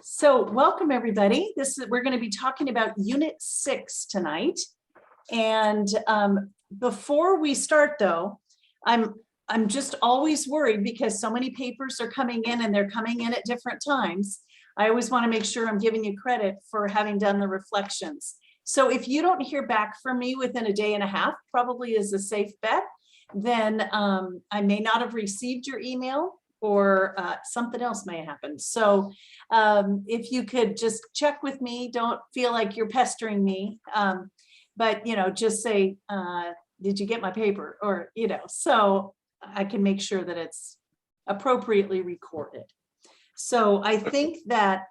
So welcome everybody. We're going to be talking about Unit 6 tonight. And before we start though, I'm just always worried because so many papers are coming in and they're coming in at different times. I always want to make sure I'm giving you credit for having done the reflections. So if you don't hear back from me within a day and a half, probably is a safe bet, then I may not have received your email or something else may happen. So if you could just check with me, don't feel like you're pestering me, but just say, did you get my paper? Or, so I can make sure that it's appropriately recorded. So I think that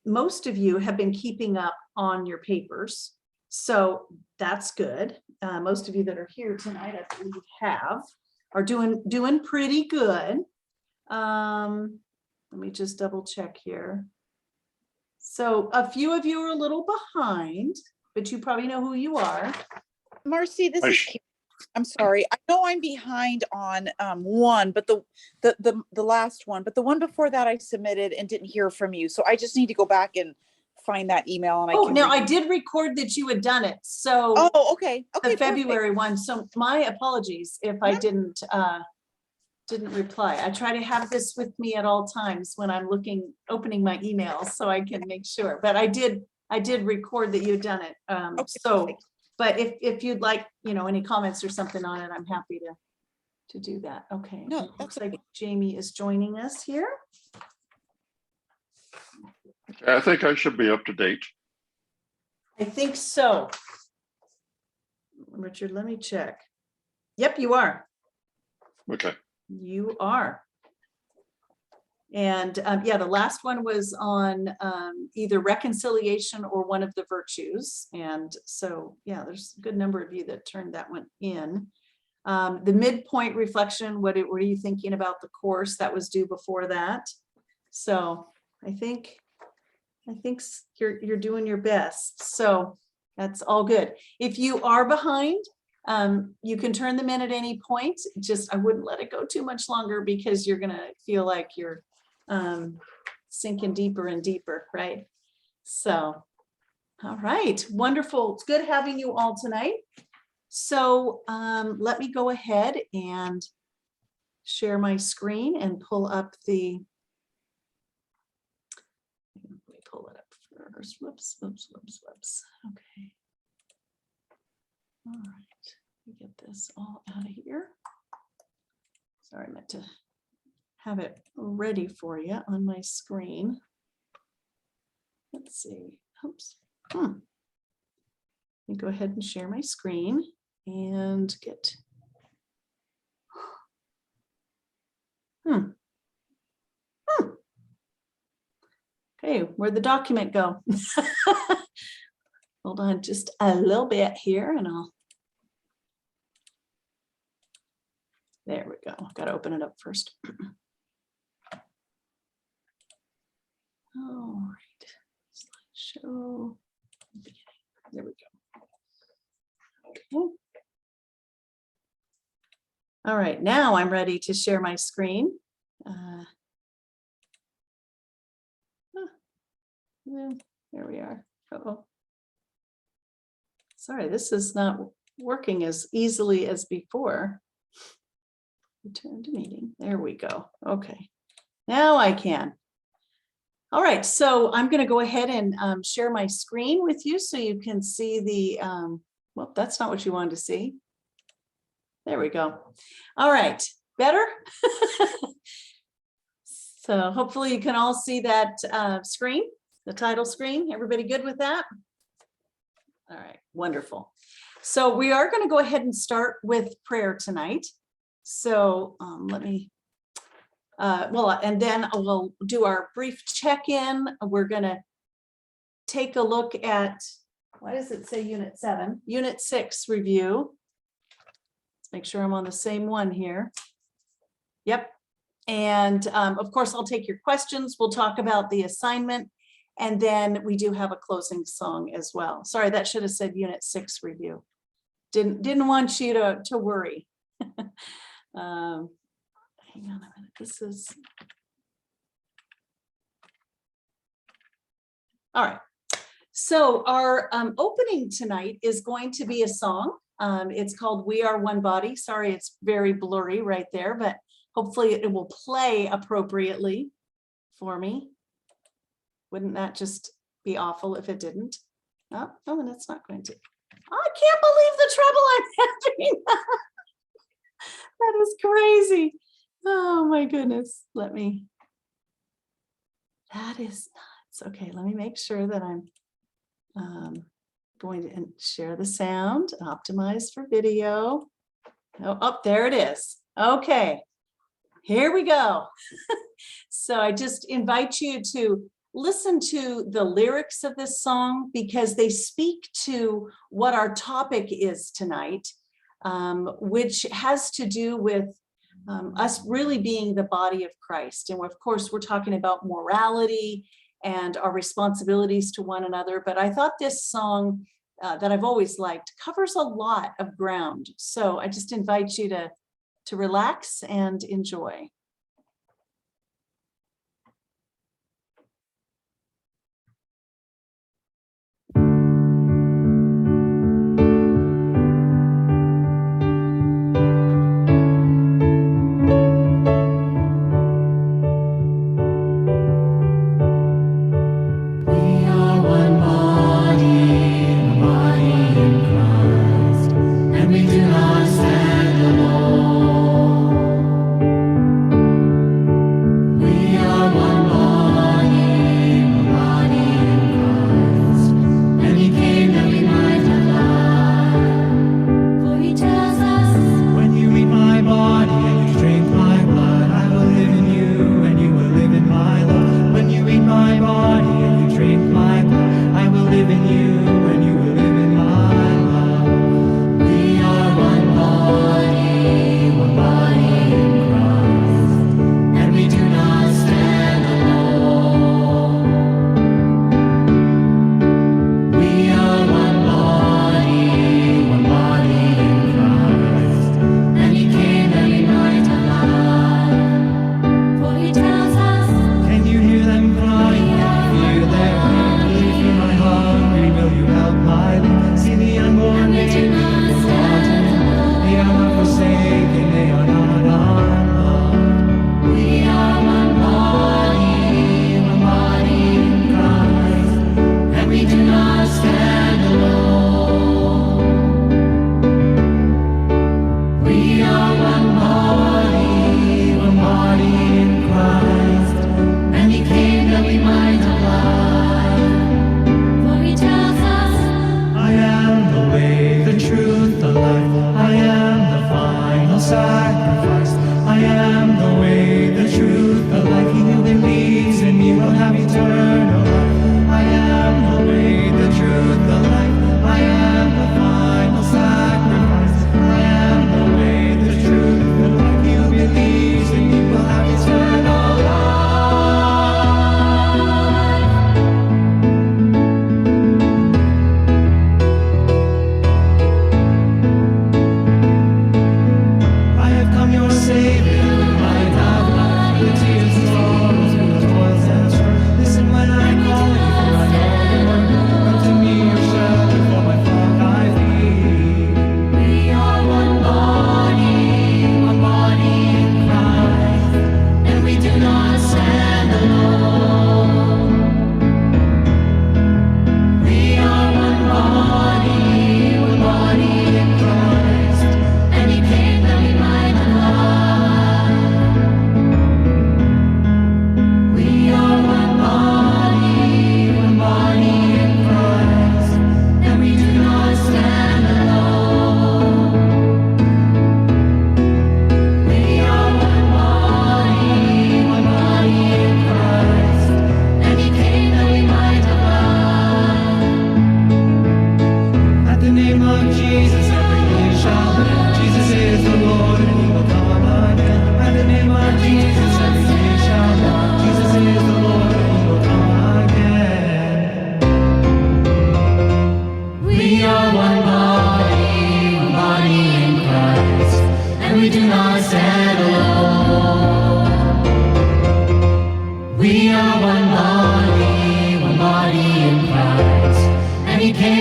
most of you have been keeping up on your papers. So that's good. Most of you that are here tonight, I believe are doing pretty good. Let me just double check here. So a few of you are a little behind, but you probably know who you are. Marcy, this is Kate. I'm sorry. I know I'm behind on one, but the last one, but the one before that I submitted and didn't hear from you. So I just need to go back and find that email. And I did record that you had done it. So okay. The February one. So my apologies if I didn't reply. I try to have this with me at all times when I'm opening my emails so I can make sure. But I did record that you'd done it. Perfect. But if you'd like, any comments or something on it, I'm happy to do that. Okay. No, it looks like Jamie is joining us here. I think I should be up to date. I think so. Richard, let me check. Yep, you are. Okay. You are. And the last one was on either reconciliation or one of the virtues. And so, there's a good number of you that turned that one in. The midpoint reflection, what are you thinking about the course that was due before that? So I think you're doing your best. So that's all good. If you are behind, you can turn them in at any point. I wouldn't let it go too much longer because you're going to feel like you're sinking deeper and deeper, right? So, all right, wonderful. It's good having you all tonight. So let me go ahead and share my screen and pull up the, let me pull it up first. Whoops. Okay. All right, let me get this all out of here. Sorry, I meant to have it ready for you on my screen. Let's see. Oops. Let me go ahead and share my screen and get. Okay, where'd the document go? Hold on just a little bit here and there we go. I've got to open it up first. All right, slideshow. There we go. Okay. All right, now I'm ready to share my screen. There we are. Uh-oh. Sorry, this is not working as easily as before. Return to meeting. There we go. Okay, now I can. All right, so I'm going to go ahead and share my screen with you so you can see the, well, that's not what you wanted to see. There we go. All right, better? So hopefully you can all see that screen, the title screen. Everybody good with that? All right, wonderful. So we are going to go ahead and start with prayer tonight. So let me, and then we'll do our brief check-in. We're going to take a look at, why does it say Unit 7? Unit 6 review. Let's make sure I'm on the same one here. Yep. And of course, I'll take your questions. We'll talk about the assignment. And then we do have a closing song as well. Sorry, that should have said Unit 6 review. Didn't want you to worry. Hang on a minute. This is All right. So our opening tonight is going to be a song. It's called We Are One Body. Sorry, it's very blurry right there, but hopefully it will play appropriately for me. Wouldn't that just be awful if it didn't? Oh, and it's not going to. I can't believe the trouble I'm having. That is crazy. Oh my goodness. That is nuts. Okay, let me make sure that I'm going to share the sound, optimize for video. Oh, there it is. Okay, here we go. So I just invite you to listen to the lyrics of this song because they speak to what our topic is tonight, which has to do with us really being the body of Christ. And of course, we're talking about morality and our responsibilities to one another. But I thought this song that I've always liked covers a lot of ground. So I just invite you to relax and enjoy. We do not stand alone.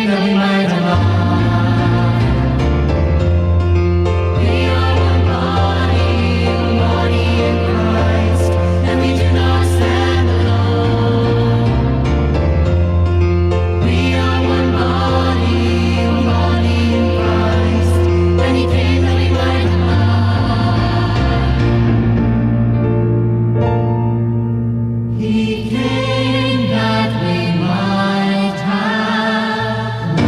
that we might love. We are one body in Christ, and we do not stand alone. We are one body in Christ, and He came that we might love. He came that we might have love.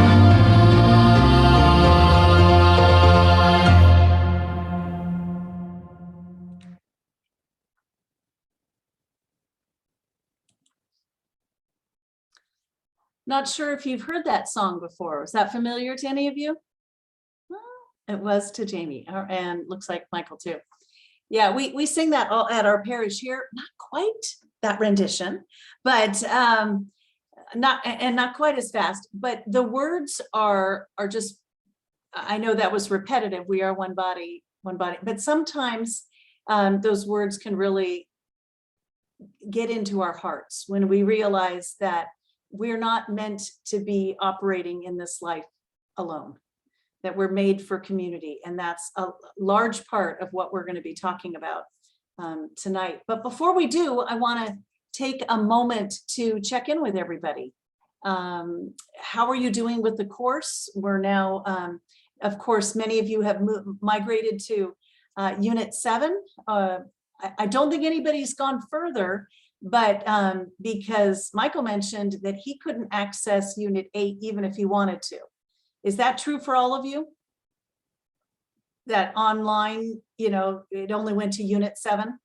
Not sure if you've heard that song before. Was that familiar to any of you? Well, it was to Jamie, and looks like Michael too. Yeah, we sing that all at our parish here. Not quite that rendition, but not quite as fast. But the words are just. I know that was repetitive. We are one body. But sometimes those words can really get into our hearts when we realize that we're not meant to be operating in this life alone, that we're made for community. And that's a large part of what we're going to be talking about tonight. But before we do, I want to take a moment to check in with everybody. How are you doing with the course? We're now, of course, many of you have migrated to Unit 7. I don't think anybody's gone further, but because Michael mentioned that he couldn't access Unit 8 even if he wanted to. Is that true for all of you? That online, it only went to Unit 7?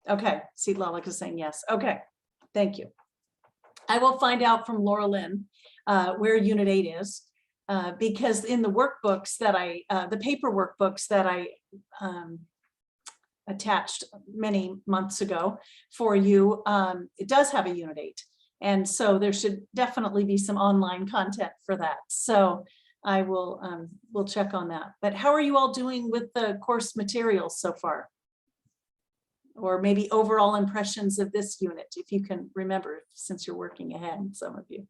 Okay, see, Lalika is saying yes. Okay, thank you. I will find out from Laura Lynn where Unit 8 is, because in the workbooks that the paper workbooks that I attached many months ago for you, it does have a Unit 8. And so there should definitely be some online content for that. So I will we'll check on that. But how are you all doing with the course materials so far? Or maybe overall impressions of this unit, if you can remember, since you're working ahead, some of you.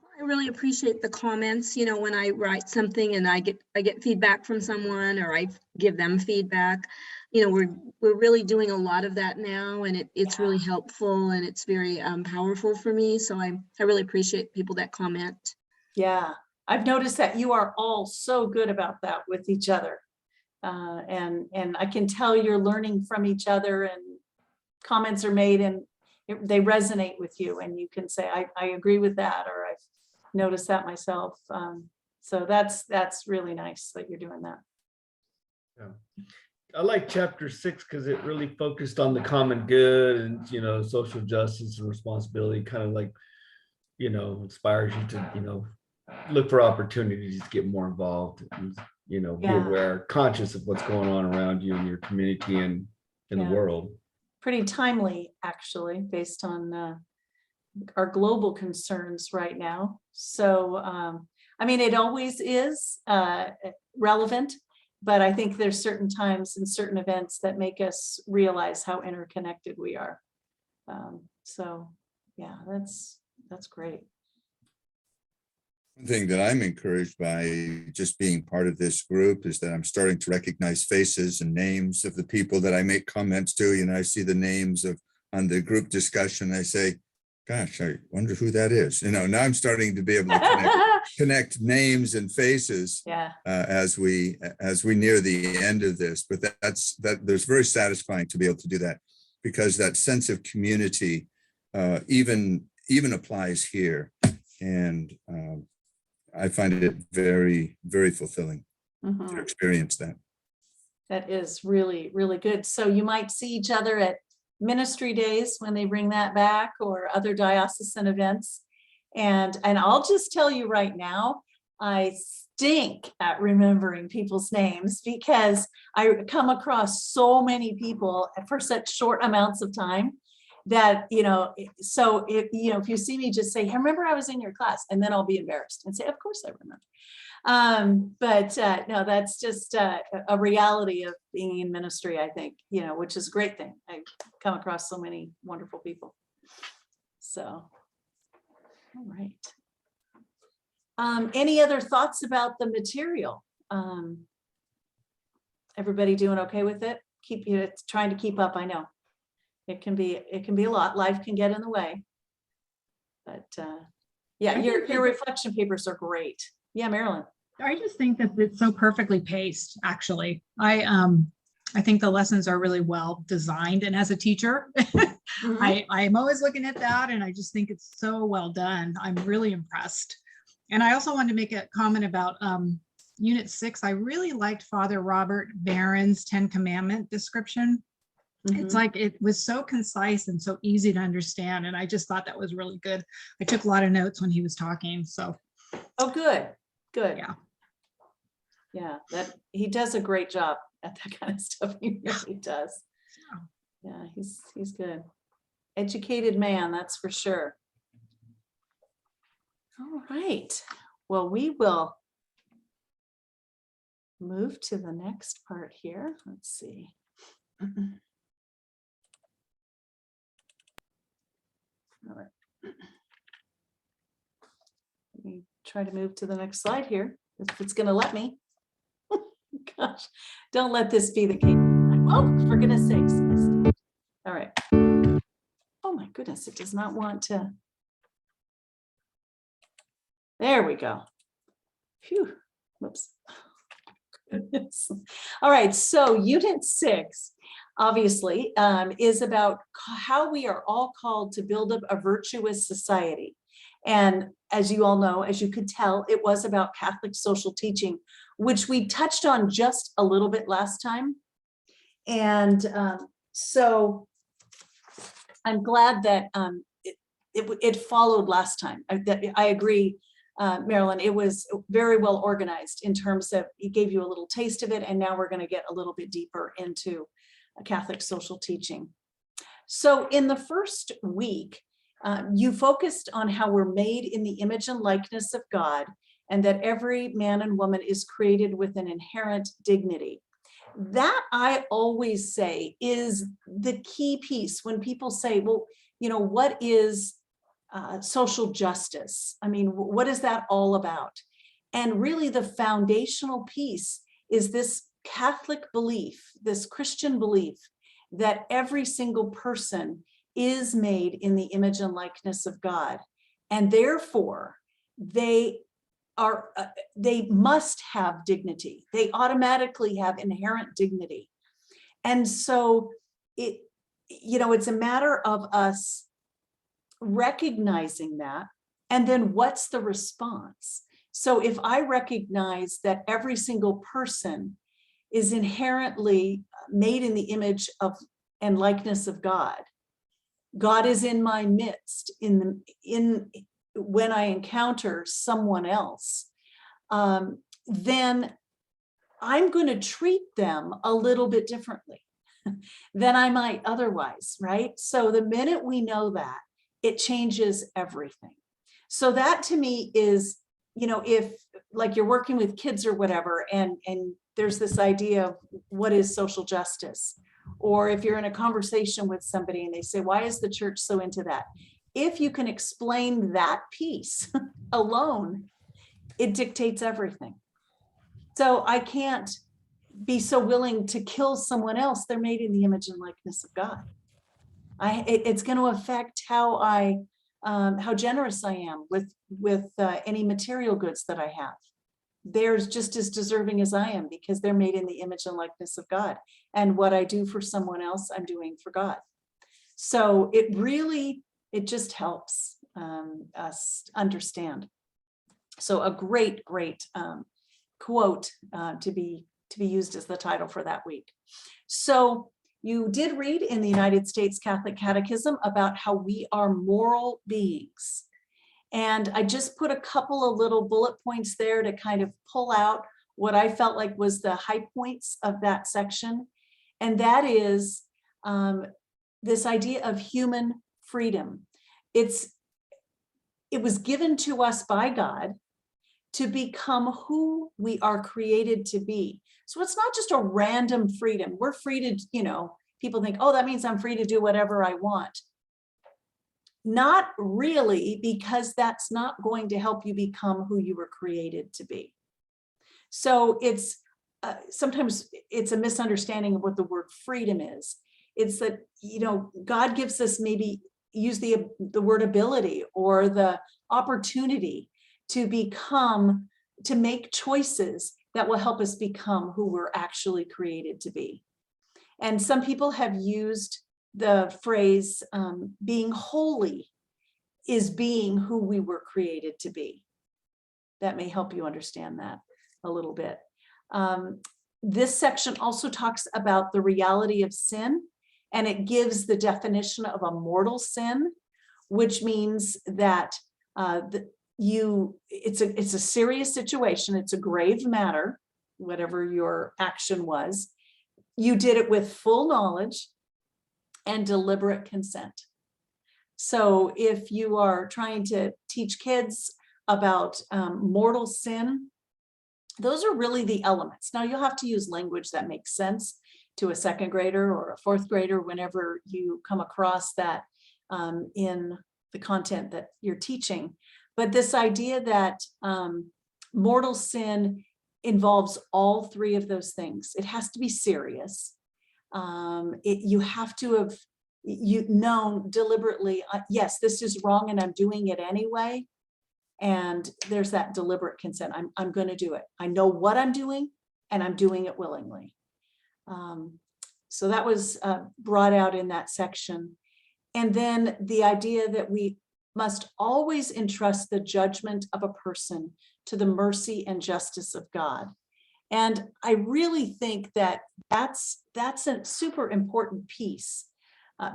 I really appreciate the comments, when I write something and I get feedback from someone, or I give them feedback. We're really doing a lot of that now, and it's really helpful, and it's very powerful for me. So I really appreciate people that comment. Yeah, I've noticed that you are all so good about that with each other. And I can tell you're learning from each other, and comments are made and they resonate with you, and you can say, I agree with that, or I've noticed that myself. So that's really nice that you're doing that. Yeah. I like chapter 6 because it really focused on the common good and, social justice and responsibility, kind of like, inspires you to, look for opportunities to get more involved and, be aware, conscious of what's going on around you and your community and in the world. Pretty timely, actually, based on our global concerns right now. So, I mean, it always is relevant, but I think there's certain times and certain events that make us realize how interconnected we are. So yeah, that's great. One thing that I'm encouraged by just being part of this group is that I'm starting to recognize faces and names of the people that I make comments to. I see the names on the group discussion. I say, gosh, I wonder who that is. Now I'm starting to be able to connect names and faces as we near the end of this. But there's very satisfying to be able to do that, because that sense of community even applies here. And I find it very, very fulfilling to experience that. That is really, really good. So you might see each other at ministry days when they bring that back, or other diocesan events. And I'll just tell you right now, I stink at remembering people's names, because I come across so many people for such short amounts of time that, so if you see me, just say, hey, remember I was in your class, and then I'll be embarrassed and say, of course I remember. But no, that's just a reality of being in ministry, I think, which is a great thing. I come across so many wonderful people. So, all right. Any other thoughts about the material? Everybody doing okay with it? It's trying to keep up, I know. It can be a lot. Life can get in the way. But yeah, I think your reflection papers are great. Yeah, Marilyn. I just think that it's so perfectly paced, actually. I think the lessons are really well designed. And as a teacher, I'm always looking at that and I just think it's so well done. I'm really impressed. And I also wanted to make a comment about Unit 6. I really liked Father Robert Barron's 10 Commandment description. It's like it was so concise and so easy to understand. And I just thought that was really good. I took a lot of notes when he was talking. So. Oh, good. Yeah. Yeah, that he does a great job at that kind of stuff. He really does. Yeah, he's good. Educated man, that's for sure. All right. Well, we will move to the next part here. Let's see. All right. Let me try to move to the next slide here, if it's going to let me. Gosh, don't let this be the case. Oh, for goodness sakes. All right. Oh my goodness, it does not want to. There we go. Phew. Whoops. Goodness. All right, so Unit 6 obviously is about how we are all called to build up a virtuous society. And as you all know, as you could tell, it was about Catholic social teaching, which we touched on just a little bit last time. And so I'm glad that it followed last time. I agree, Marilyn, it was very well organized in terms of, it gave you a little taste of it, and now we're going to get a little bit deeper into Catholic social teaching. So in the first week, you focused on how we're made in the image and likeness of God, and that every man and woman is created with an inherent dignity. That, I always say, is the key piece when people say, well, you know, what is social justice? I mean, what is that all about? And really the foundational piece is this Catholic belief, this Christian belief, that every single person is made in the image and likeness of God. And therefore, they must have dignity. They automatically have inherent dignity. And so it's a matter of us recognizing that, and then what's the response? So if I recognize that every single person is inherently made in the image of and likeness of God, God is in my midst when I encounter someone else, then I'm going to treat them a little bit differently than I might otherwise, right? So the minute we know that, it changes everything. So that to me is, you know, if like you're working with kids or whatever, and there's this idea of what is social justice, or if you're in a conversation with somebody and they say, why is the church so into that? If you can explain that piece alone, it dictates everything. So I can't be so willing to kill someone else. They're made in the image and likeness of God. It's going to affect how generous I am with any material goods that I have. They're just as deserving as I am, because they're made in the image and likeness of God. And what I do for someone else, I'm doing for God. So it just helps us understand. So a great quote to be used as the title for that week. So you did read in the United States Catholic Catechism about how we are moral beings. And I just put a couple of little bullet points there to kind of pull out what I felt like was the high points of that section. And that is this idea of human freedom. It was given to us by God to become who we are created to be. So it's not just a random freedom. We're free to, people think, oh, that means I'm free to do whatever I want. Not really, because that's not going to help you become who you were created to be. So it's sometimes it's a misunderstanding of what the word freedom is. It's that, you know, God gives us, maybe use the word ability or the opportunity to become, to make choices that will help us become who we're actually created to be. And some people have used the phrase being holy is being who we were created to be. That may help you understand that a little bit. This section also talks about the reality of sin, and it gives the definition of a mortal sin, which means that it's a serious situation. It's a grave matter, whatever your action was. You did it with full knowledge and deliberate consent. So if you are trying to teach kids about mortal sin, those are really the elements. Now you'll have to use language that makes sense to a second grader or a fourth grader whenever you come across that in the content that you're teaching. But this idea that mortal sin involves all three of those things. It has to be serious. You have to have known deliberately, yes, this is wrong and I'm doing it anyway. And there's that deliberate consent. I'm going to do it. I know what I'm doing and I'm doing it willingly. So that was brought out in that section. And then the idea that we must always entrust the judgment of a person to the mercy and justice of God. And I really think that that's a super important piece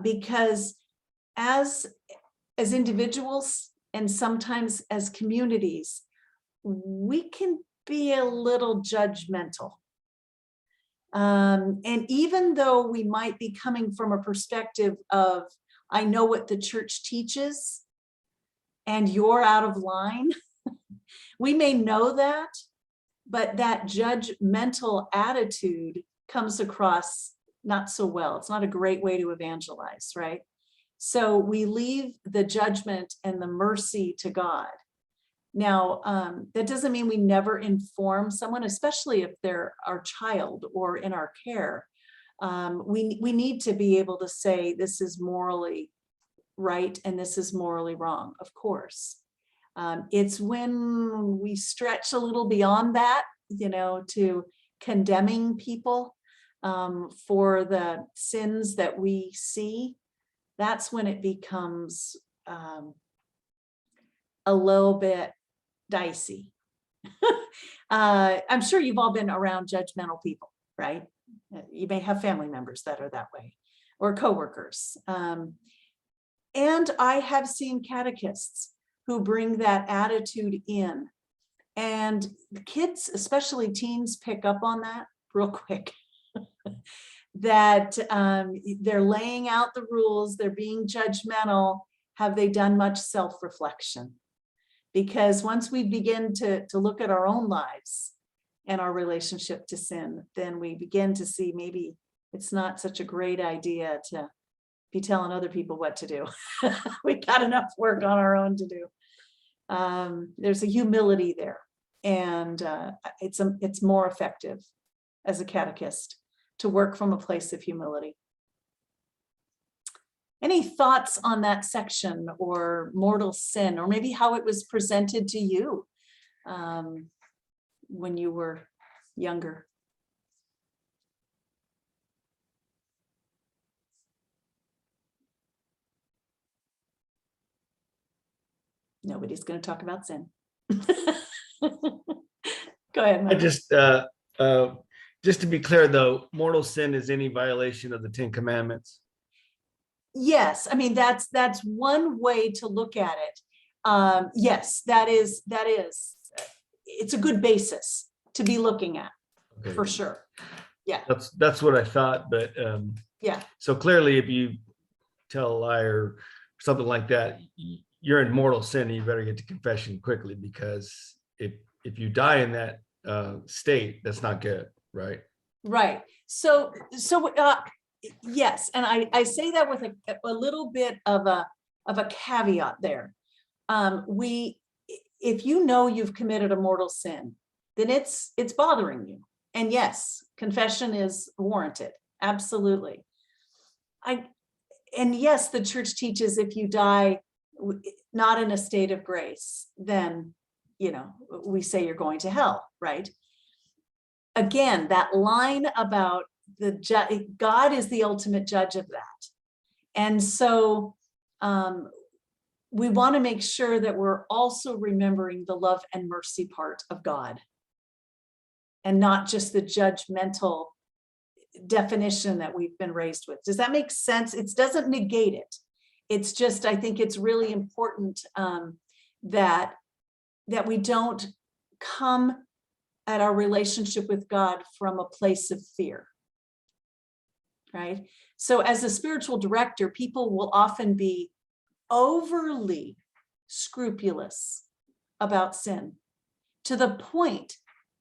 because as individuals and sometimes as communities, we can be a little judgmental. And even though we might be coming from a perspective of, I know what the church teaches and you're out of line, we may know that, but that judgmental attitude comes across not so well. It's not a great way to evangelize, right? So we leave the judgment and the mercy to God. Now, that doesn't mean we never inform someone, especially if they're our child or in our care. We need to be able to say, this is morally right and this is morally wrong, of course. It's when we stretch a little beyond that, you know, to condemning people for the sins that we see. That's when it becomes a little bit dicey. I'm sure you've all been around judgmental people, right? You may have family members that are that way, or coworkers. And I have seen catechists who bring that attitude in. And kids, especially teens, pick up on that real quick. That they're laying out the rules, they're being judgmental. Have they done much self-reflection? Because once we begin to look at our own lives and our relationship to sin, then we begin to see maybe it's not such a great idea to be telling other people what to do. We got enough work on our own to do. There's a humility there, and it's more effective as a catechist to work from a place of humility. Any thoughts on that section or mortal sin, or maybe how it was presented to you when you were younger? Nobody's going to talk about sin. Go ahead, I Michael. just to be clear though, mortal sin is any violation of the 10 Commandments. Yes, I mean, that's one way to look at it. Yes, that is, it's a good basis to be looking at, Okay. for sure. Yeah. That's what I thought, but Yeah. so clearly if you tell a lie or something like that, you're in mortal sin and you better get to confession quickly, because if you die in that state, that's not good, right? Right. So yes, and I say that with a little bit of a of a caveat there. If you know you've committed a mortal sin, then it's bothering you. And yes, confession is warranted. Absolutely. And yes, the church teaches if you die not in a state of grace, then, we say you're going to hell, right? Again, that line about God is the ultimate judge of that. And so we want to make sure that we're also remembering the love and mercy part of God, and not just the judgmental definition that we've been raised with. Does that make sense? It doesn't negate it. It's just, I think it's really important that we don't come at our relationship with God from a place of fear, right? So as a spiritual director, people will often be overly scrupulous about sin to the point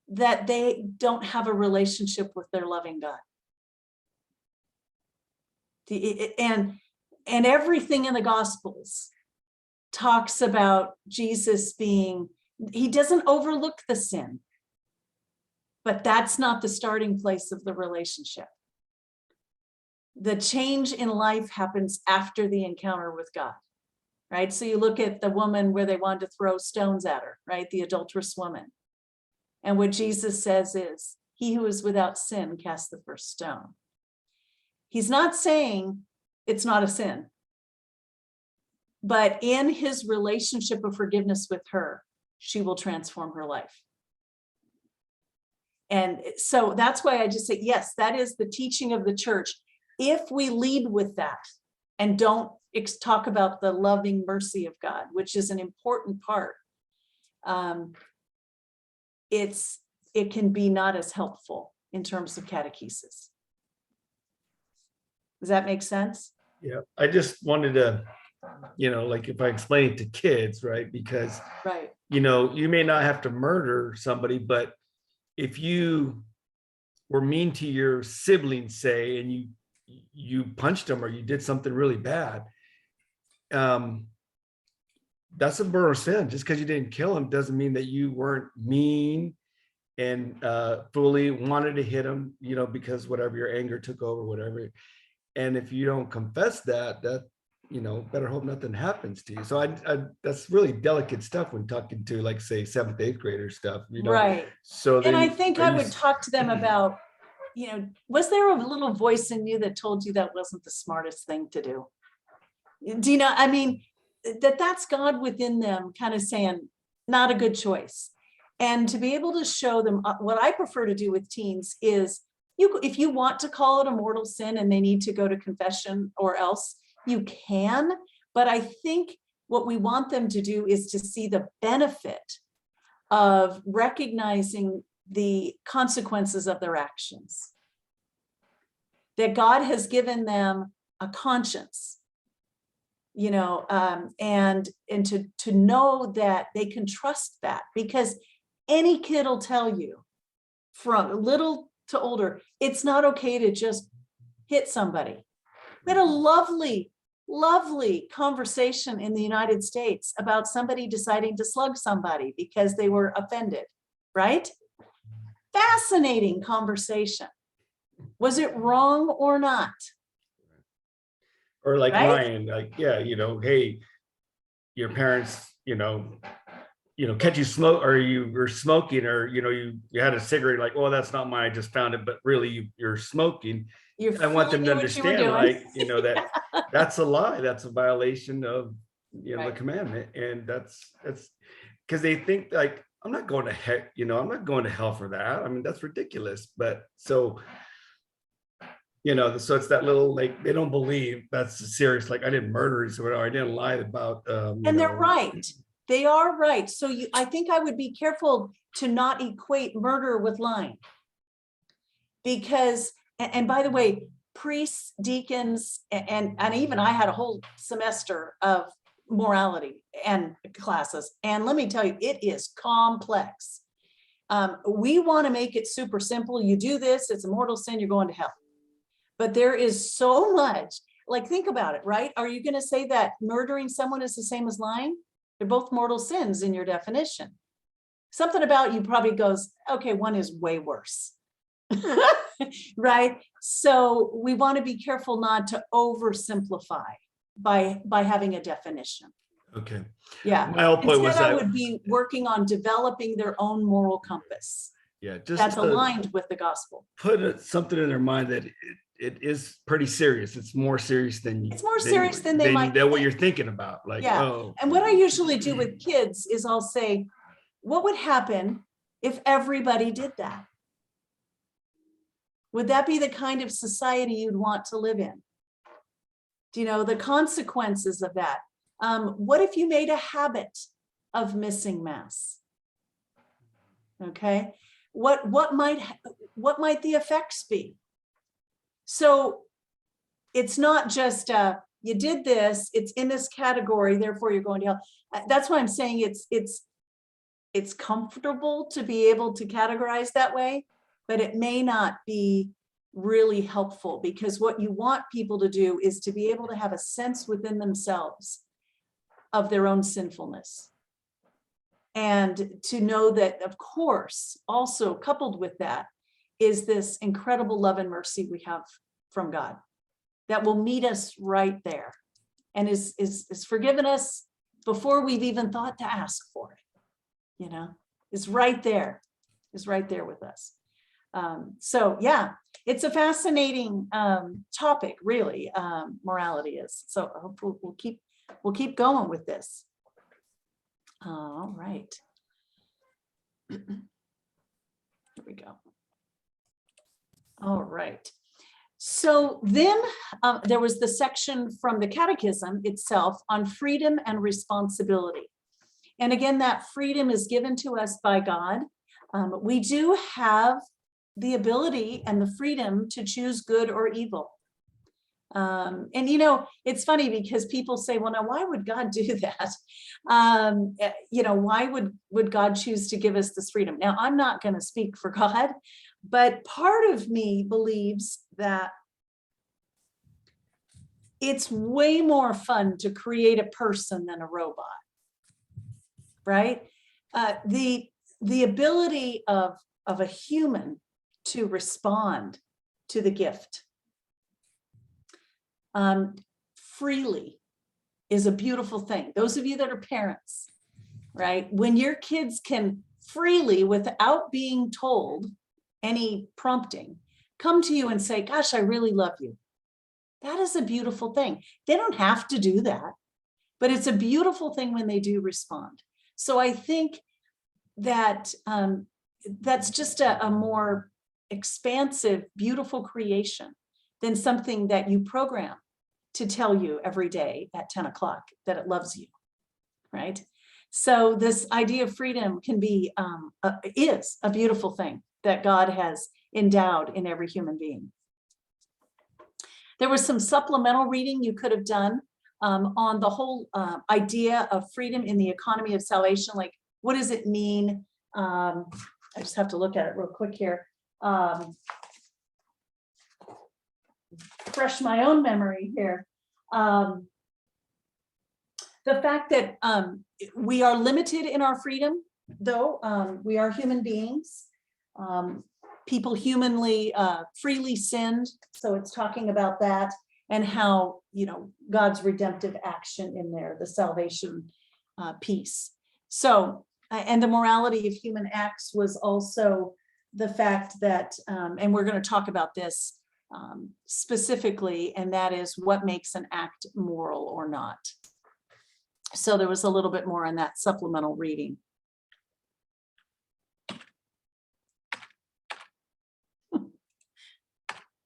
that they don't have a relationship with their loving God. And everything in the Gospels talks about Jesus he doesn't overlook the sin, but that's not the starting place of the relationship. The change in life happens after the encounter with God, right? So you look at the woman where they wanted to throw stones at her, right? The adulterous woman. And what Jesus says is, he who is without sin cast the first stone. He's not saying it's not a sin, but in his relationship of forgiveness with her, she will transform her life. And so that's why I just say, yes, that is the teaching of the church. If we lead with that and don't talk about the loving mercy of God, which is an important part, it can be not as helpful in terms of catechesis. Does that make sense? Yeah, I just wanted to, like if I explain it to kids, right? Because, right, you may not have to murder somebody, but if you were mean to your siblings, say, and you punched them or you did something really bad, that's a murder sin. Just because you didn't kill him doesn't mean that you weren't mean and fully wanted to hit him, because whatever, your anger took over, whatever. And if you don't confess that better hope nothing happens to you. So I that's really delicate stuff when talking to, like, say, 7th, 8th grader stuff, right. So then, and I think I would talk to them about, was there a little voice in you that told you that wasn't the smartest thing to do? Do you know, I mean, that's God within them kind of saying, not a good choice. And to be able to show them, what I prefer to do with teens is, if you want to call it a mortal sin and they need to go to confession or else, you can. But I think what we want them to do is to see the benefit of recognizing the consequences of their actions. That God has given them a conscience, and to know that they can trust that, because any kid will tell you from little to older, it's not okay to just hit somebody. We had a lovely conversation in the United States about somebody deciding to slug somebody because they were offended, right? Fascinating conversation. Was it wrong or not? Or like right? Ryan, like, yeah, hey, your parents, catch you smoke, or you were smoking, or you had a cigarette, like, oh, that's not mine, I just found it, but really you're smoking. I want them to understand, like, that that's a lie, that's a violation of the commandment. And that's because they think, like, I'm not going to heck, I'm not going to hell for that. I mean, that's ridiculous. But so so it's that little, like, they don't believe that's serious, like, I didn't murder, or I didn't lie about and they're right. They are right. So I think I would be careful to not equate murder with lying. Because, and by the way, priests, deacons, and even I had a whole semester of morality and classes. And let me tell you, it is complex. We want to make it super simple. You do this, it's a mortal sin, you're going to hell. But there is so much. like, think about it, right? Are you going to say that murdering someone is the same as lying? They're both mortal sins in your definition. Something about you probably goes, okay, one is way worse. Right? So we want to be careful not to oversimplify by having a definition. Okay. Yeah. My whole point was Instead, I that, would be working on developing their own moral compass yeah, just that's to aligned with the gospel. put something in their mind that it is pretty serious. It's more serious than It's more serious than they might what think. you're thinking about. Like, Yeah. oh, And what I usually do with kids is I'll say, what would happen if everybody did that? Would that be the kind of society you'd want to live in? Do you know the consequences of that? What if you made a habit of missing mass? Okay, what might the effects be? So it's not just you did this, it's in this category, therefore you're going to hell. That's why I'm saying it's comfortable to be able to categorize that way, but it may not be really helpful, because what you want people to do is to be able to have a sense within themselves of their own sinfulness. And to know that, of course, also coupled with that is this incredible love and mercy we have from God that will meet us right there and is forgiven us before we've even thought to ask for it, is right there with us. So yeah, it's a fascinating topic, really. Morality is. So I hope we'll keep going with this. All right. Here we go. All right. So then there was the section from the Catechism itself on freedom and responsibility. And again, that freedom is given to us by God. We do have the ability and the freedom to choose good or evil. And it's funny because people say, well, now why would God do that? Why would God choose to give us this freedom? Now, I'm not going to speak for God, but part of me believes that it's way more fun to create a person than a robot, right? The ability of a human to respond to the gift freely is a beautiful thing. Those of you that are parents, right? When your kids can freely, without being told any prompting, come to you and say, gosh, I really love you. That is a beautiful thing. They don't have to do that, but it's a beautiful thing when they do respond. So I think that that's just a more expansive, beautiful creation than something that you program to tell you every day at 10 o'clock that it loves you, right? So this idea of freedom can be, is a beautiful thing that God has endowed in every human being. There was some supplemental reading you could have done on the whole idea of freedom in the economy of salvation. Like, what does it mean? I just have to look at it real quick here. Refresh my own memory here. The fact that we are limited in our freedom, though we are human beings. People humanly freely sinned, so it's talking about that and how God's redemptive action in there, the salvation piece. So, and the morality of human acts was also the fact that, and we're going to talk about this specifically, and that is what makes an act moral or not. So there was a little bit more on that supplemental reading.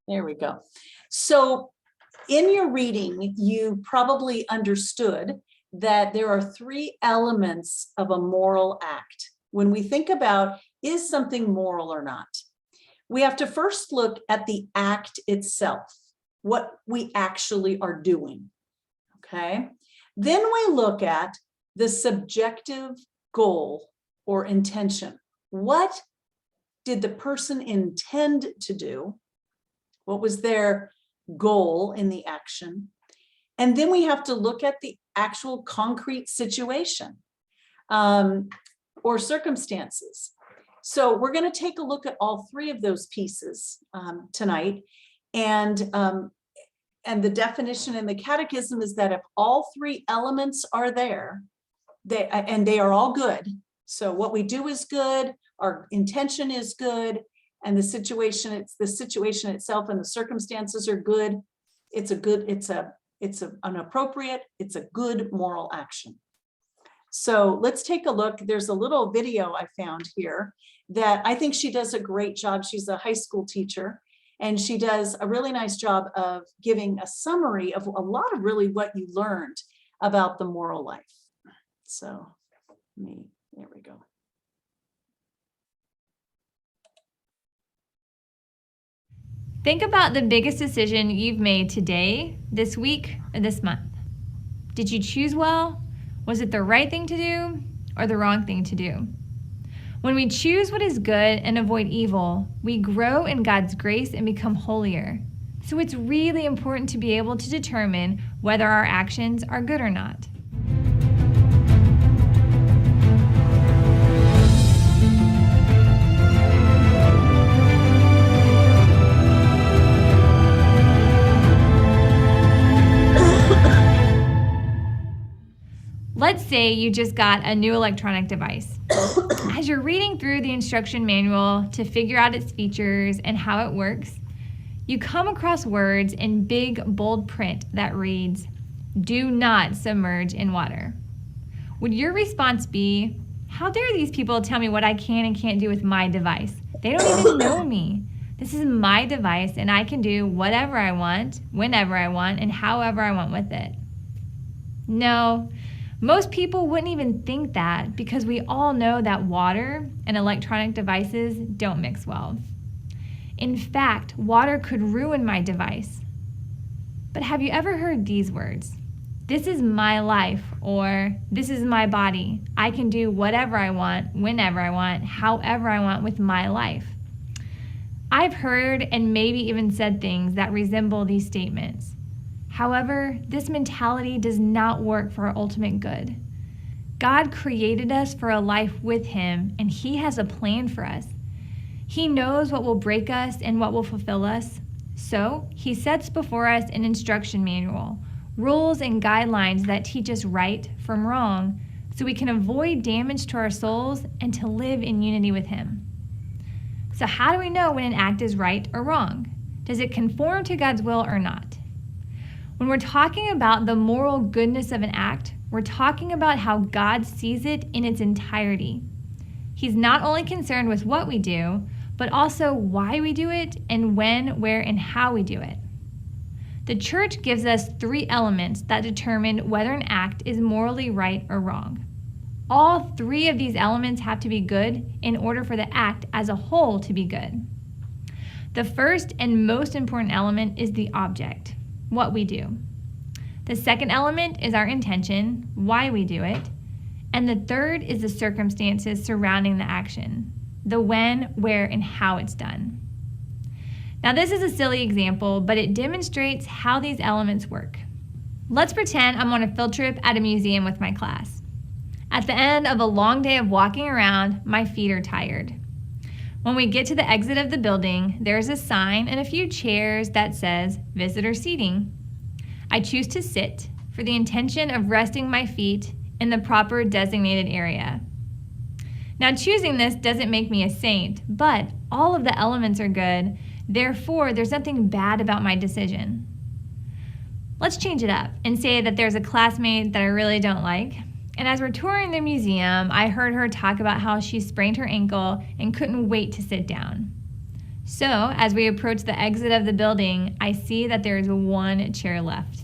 There we go. So in your reading, you probably understood that there are 3 elements of a moral act. When we think about, is something moral or not? We have to first look at the act itself, what we actually are doing, okay? Then we look at the subjective goal or intention. What did the person intend to do? What was their goal in the action. And then we have to look at the actual concrete situation or circumstances. So we're going to take a look at all three of those pieces tonight. And the definition in the catechism is that if all three elements are there, and they are all good. So what we do is good, our intention is good, and the situation itself and the circumstances are good. It's an appropriate, it's a good moral action. So let's take a look. There's a little video I found here that I think she does a great job. She's a high school teacher, and she does a really nice job of giving a summary of a lot of really what you learned about the moral life. So there we go. Think about the biggest decision you've made today, this week, or this month. Did you choose well? Was it the right thing to do or the wrong thing to do? When we choose what is good and avoid evil, we grow in God's grace and become holier. So it's really important to be able to determine whether our actions are good or not. Let's say you just got a new electronic device. As you're reading through the instruction manual to figure out its features and how it works, you come across words in big, bold print that reads, "Do not submerge in water." Would your response be, "How dare these people tell me what I can and can't do with my device? They don't even know me. This is my device and I can do whatever I want, whenever I want, and however I want with it"? No. Most people wouldn't even think that because we all know that water and electronic devices don't mix well. In fact, water could ruin my device. But have you ever heard these words? "This is my life," or "This is my body. I can do whatever I want, whenever I want, however I want with my life." I've heard and maybe even said things that resemble these statements. However, this mentality does not work for our ultimate good. God created us for a life with Him, and He has a plan for us. He knows what will break us and what will fulfill us. So, He sets before us an instruction manual, rules and guidelines that teach us right from wrong, so we can avoid damage to our souls and to live in unity with Him. So how do we know when an act is right or wrong? Does it conform to God's will or not? When we're talking about the moral goodness of an act, we're talking about how God sees it in its entirety. He's not only concerned with what we do, but also why we do it and when, where, and how we do it. The church gives us three elements that determine whether an act is morally right or wrong. All three of these elements have to be good in order for the act as a whole to be good. The first and most important element is the object, what we do. The second element is our intention, why we do it. And the third is the circumstances surrounding the action, the when, where, and how it's done. Now, this is a silly example, but it demonstrates how these elements work. Let's pretend I'm on a field trip at a museum with my class. At the end of a long day of walking around, my feet are tired. When we get to the exit of the building, there's a sign and a few chairs that says visitor seating. I choose to sit for the intention of resting my feet in the proper designated area. Now, choosing this doesn't make me a saint, but all of the elements are good. Therefore, there's nothing bad about my decision. Let's change it up and say that there's a classmate that I really don't like. And as we're touring the museum, I heard her talk about how she sprained her ankle and couldn't wait to sit down. So, as we approach the exit of the building, I see that there is one chair left.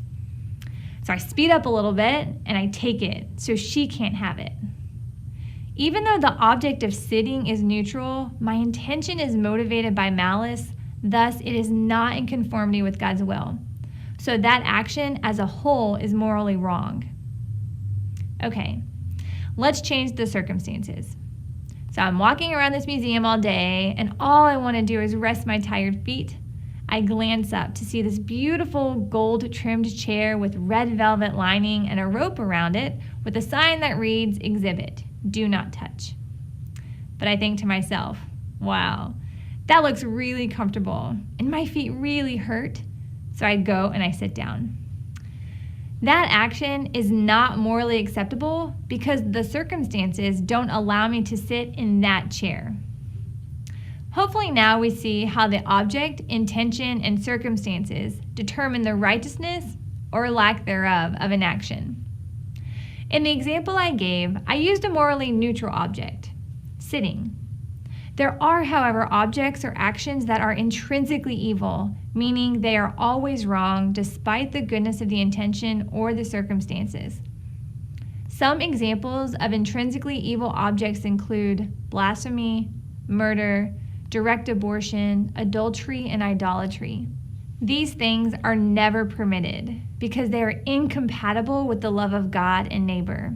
So I speed up a little bit and I take it so she can't have it. Even though the object of sitting is neutral, my intention is motivated by malice, thus it is not in conformity with God's will. So that action as a whole is morally wrong. Okay, let's change the circumstances. So I'm walking around this museum all day and all I want to do is rest my tired feet. I glance up to see this beautiful gold trimmed chair with red velvet lining and a rope around it with a sign that reads, "Exhibit, do not touch." But I think to myself, wow, that looks really comfortable and my feet really hurt. So I go and I sit down. That action is not morally acceptable because the circumstances don't allow me to sit in that chair. Hopefully now we see how the object, intention, and circumstances determine the righteousness or lack thereof of an action. In the example I gave, I used a morally neutral object, sitting. There are, however, objects or actions that are intrinsically evil, meaning they are always wrong despite the goodness of the intention or the circumstances. Some examples of intrinsically evil objects include blasphemy, murder, direct abortion, adultery, and idolatry. These things are never permitted because they are incompatible with the love of God and neighbor.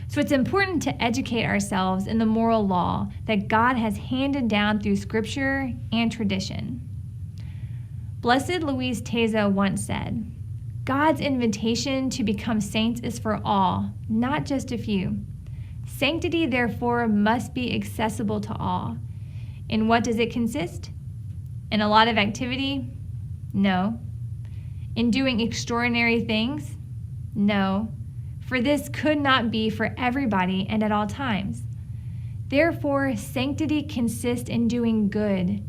So it's important to educate ourselves in the moral law that God has handed down through scripture and tradition. Blessed Louise Teza once said, "God's invitation to become saints is for all, not just a few. Sanctity, therefore, must be accessible to all." In what does it consist? In a lot of activity? No. In doing extraordinary things? No. For this could not be for everybody and at all times. Therefore, sanctity consists in doing good,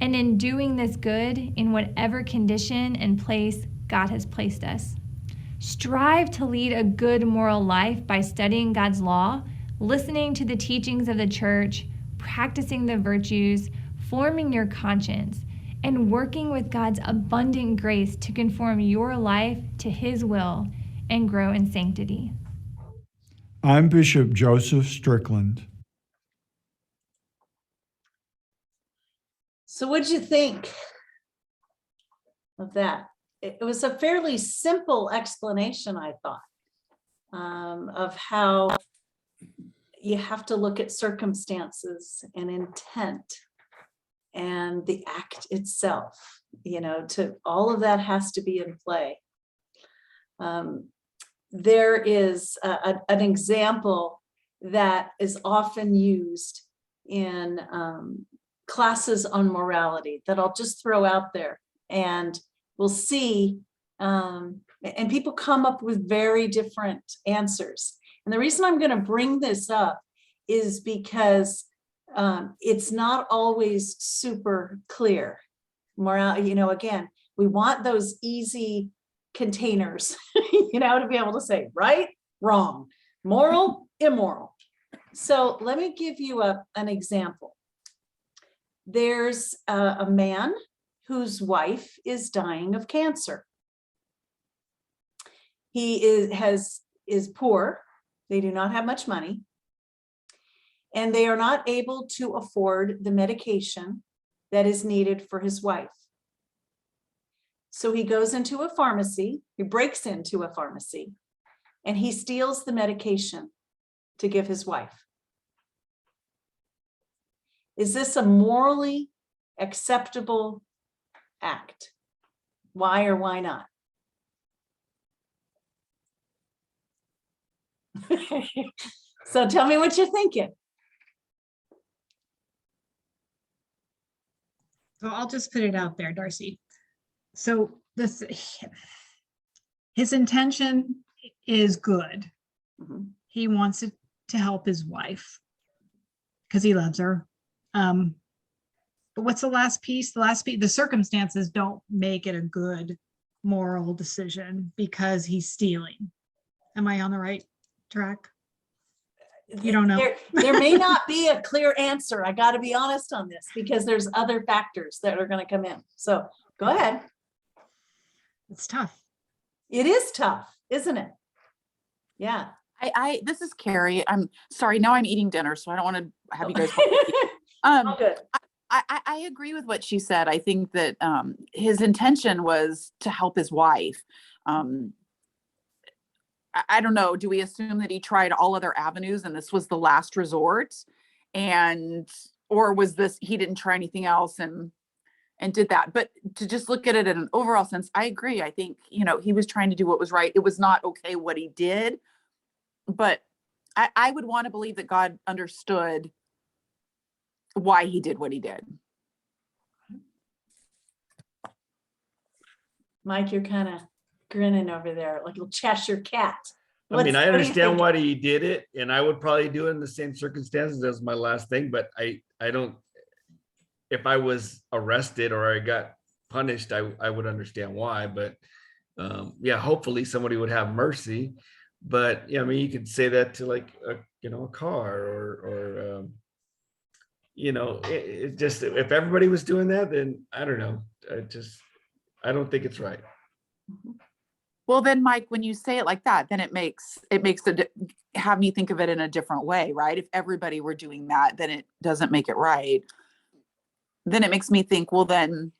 and in doing this good in whatever condition and place God has placed us. Strive to lead a good moral life by studying God's law, listening to the teachings of the church, practicing the virtues, forming your conscience, and working with God's abundant grace to conform your life to His will and grow in sanctity. I'm Bishop Joseph Strickland. So what'd you think of that? It was a fairly simple explanation, I thought, of how you have to look at circumstances and intent and the act itself, to all of that has to be in play. There is an example that is often used in classes on morality that I'll just throw out there, and we'll see, and people come up with very different answers. And the reason I'm going to bring this up is because it's not always super clear. Again, we want those easy containers, to be able to say right, wrong, moral, immoral. So let me give you an example. There's a man whose wife is dying of cancer. He is poor. They do not have much money, and they are not able to afford the medication that is needed for his wife. So he goes into a pharmacy, he breaks into a pharmacy, and he steals the medication to give his wife. Is this a morally acceptable act? Why or why not? So tell me what you're thinking. So I'll just put it out there, Darcy. So his intention is good. Mhm. He wants it to help his wife because he loves her. But what's the last piece? The circumstances don't make it a good moral decision because he's stealing. Am I on the right track? You don't know. There may not be a clear answer. I got to be honest on this because there's other factors that are going to come in. So go ahead. It's tough. It is tough, isn't it? Yeah. This is Carrie. I'm sorry. Now I'm eating dinner, so I don't want to have you guys. All good. I agree with what she said. I think that his intention was to help his wife. I don't know. Do we assume that he tried all other avenues and this was the last resort? Or was this, he didn't try anything else? And and did that. But to just look at it in an overall sense, I agree. I think, he was trying to do what was right. It was not okay what he did, but I would want to believe that God understood why he did what he did. Mike, you're kind of grinning over there like a Cheshire cat. I mean, I What do you understand think? why he did it, and I would probably do it in the same circumstances as my last thing, but I don't, if I was arrested or I got punished, I would understand why, but yeah, hopefully somebody would have mercy. But yeah, I mean, you could say that to like a car or it just, if everybody was doing that, then I don't know. I don't think it's right. Well, then, Mike, when you say it like that, then it makes have me think of it in a different way, right? If everybody were doing that, then it doesn't make it right. Then it makes me think, well, then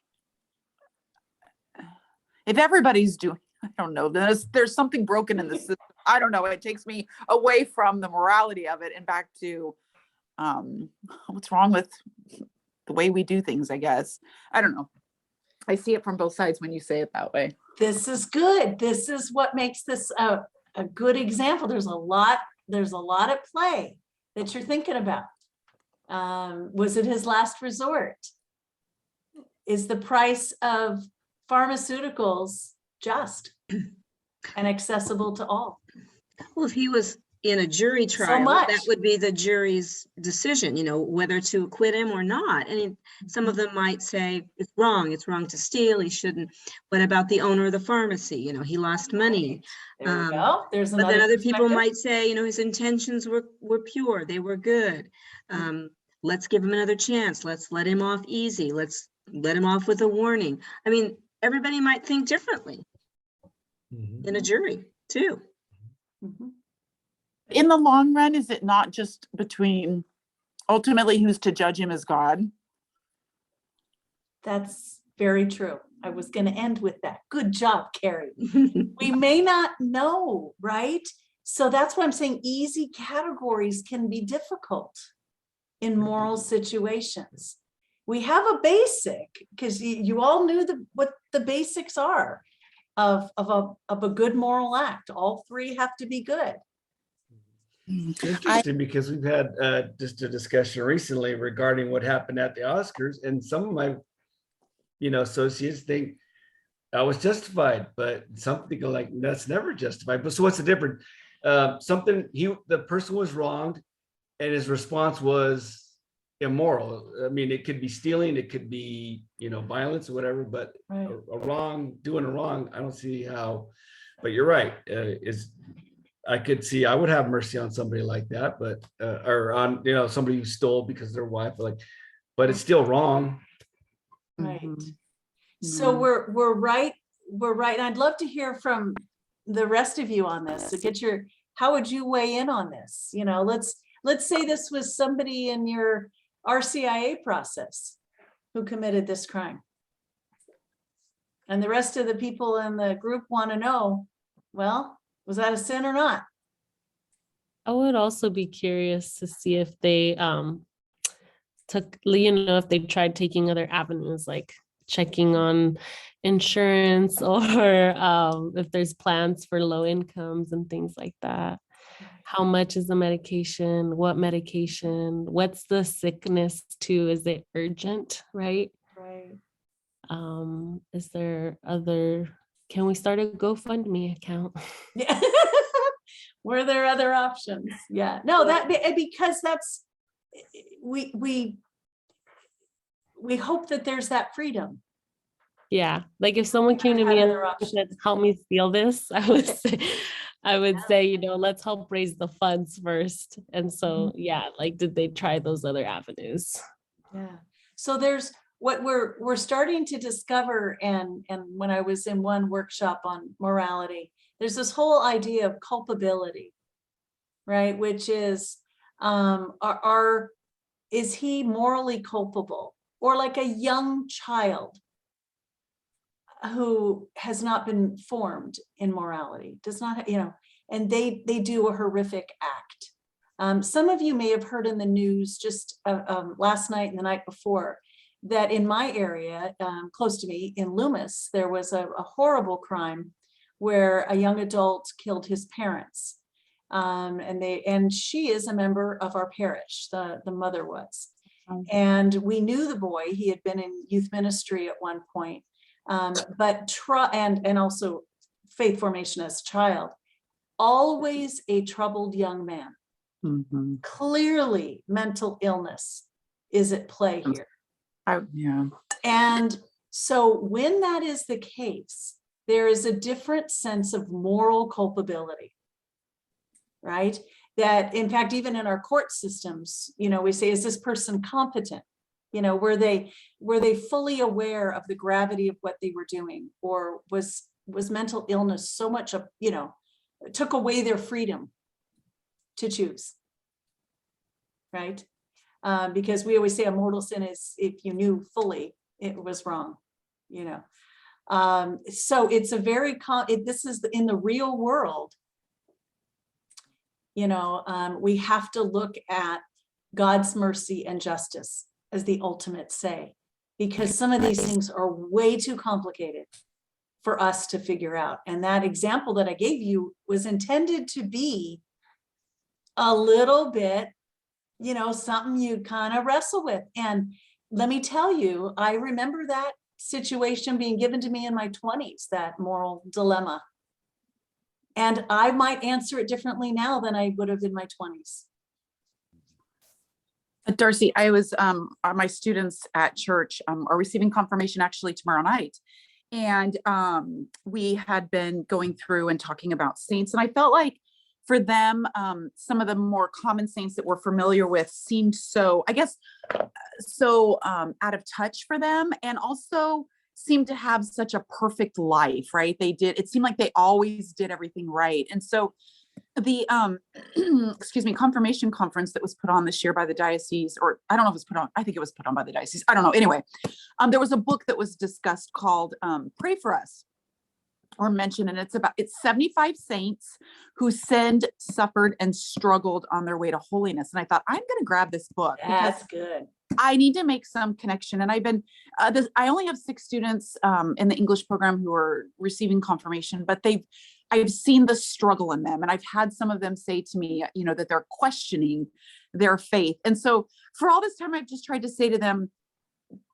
if everybody's doing, I don't know, there's something broken in the system. I don't know. It takes me away from the morality of it and back to what's wrong with the way we do things, I guess. I don't know. I see it from both sides when you say it that way. This is good. This is what makes this a good example. There's a lot at play that you're thinking about. Was it his last resort? Is the price of pharmaceuticals just and accessible to all? Well, if he was in a jury trial, much. that would be the jury's decision, whether to acquit him or not. And some of them might say it's wrong to steal, he shouldn't. What about the owner of the pharmacy? He lost money. There you go. There's But another then other people perspective. might say, his intentions were pure, they were good. Let's give him another chance. Let's let him off easy. Let's let him off with a warning. I mean, everybody might think differently in a jury too. Mhm. In the long run, is it not just between ultimately who's to judge him as God? That's very true. I was going to end with that. Good job, Carrie. We may not know, right? So that's why I'm saying easy categories can be difficult in moral situations. We have a basic, because you all knew what the basics are of a good moral act. All three have to be good. Interesting, because we've had just a discussion recently regarding what happened at the Oscars, and some of my associates think I was justified, but some people like that's never justified. But so what's the difference? The person was wronged and his response was immoral. I mean, it could be stealing, it could be violence or whatever, but Right. doing a wrong, I don't see how. But you're right. I would have mercy on somebody like that, but or on somebody who stole because their wife, but it's still wrong. Right. Mm-hmm. So we're right. We're right. And I'd love to hear from the rest of you on this. So how would you weigh in on this? Let's say this was somebody in your RCIA process who committed this crime. And the rest of the people in the group want to know, well, was that a sin or not? I would also be curious to see if they if they tried taking other avenues, like checking on insurance or if there's plans for low incomes and things like that. How much is the medication? What medication? What's the sickness too? Is it urgent, right? Right. Is there can we start a GoFundMe account? Yeah. Were there other options? Yeah. No, because that's we hope that there's that freedom. Yeah, like if someone came to me and said, help me steal this, I would say, let's help raise the funds first. And so, yeah, like, did they try those other avenues? Yeah. So there's what we're starting to discover, and when I was in one workshop on morality, there's this whole idea of culpability, right? Which is, is he morally culpable? Or like a young child who has not been formed in morality, does not, and they do a horrific act. Some of you may have heard in the news just last night and the night before, that in my area, close to me in Loomis, there was a horrible crime where a young adult killed his parents. And she is a member of our parish, the mother was. And we knew the boy, he had been in youth ministry at one point, and also faith formation as a child, always a troubled young man. Clearly mental illness is at play here. Yeah. And so when that is the case, there is a different sense of moral culpability, right? That in fact, even in our court systems, we say, is this person competent? Were they fully aware of the gravity of what they were doing? Or was mental illness so much of, took away their freedom to choose, right? Because we always say a mortal sin is if you knew fully it was wrong, so it's a very, this is in the real world, we have to look at God's mercy and justice as the ultimate say, because some of these things are way too complicated for us to figure out. And that example that I gave you was intended to be a little bit, something you kind of wrestle with. And let me tell you, I remember that situation being given to me in my 20s, that moral dilemma. And I might answer it differently now than I would have in my 20s. Darcy, I was, my students at church are receiving confirmation actually tomorrow night. And we had been going through and talking about saints. And I felt like for them, some of the more common saints that we're familiar with seemed so, I guess, so out of touch for them, and also seemed to have such a perfect life, right? It seemed like they always did everything right. And so the confirmation conference that was put on this year by the diocese, or I don't know if it was put on, I think it was put on by the diocese, I don't know. Anyway, there was a book that was discussed called Pray for Us, or mentioned, and it's 75 saints who sinned, suffered, and struggled on their way to holiness. And I thought, I'm going to grab this book. That's good. I need to make some connection. And I've been, I only have 6 students in the English program who are receiving confirmation, but I've seen the struggle in them. And I've had some of them say to me, that they're questioning their faith. And so for all this time, I've just tried to say to them,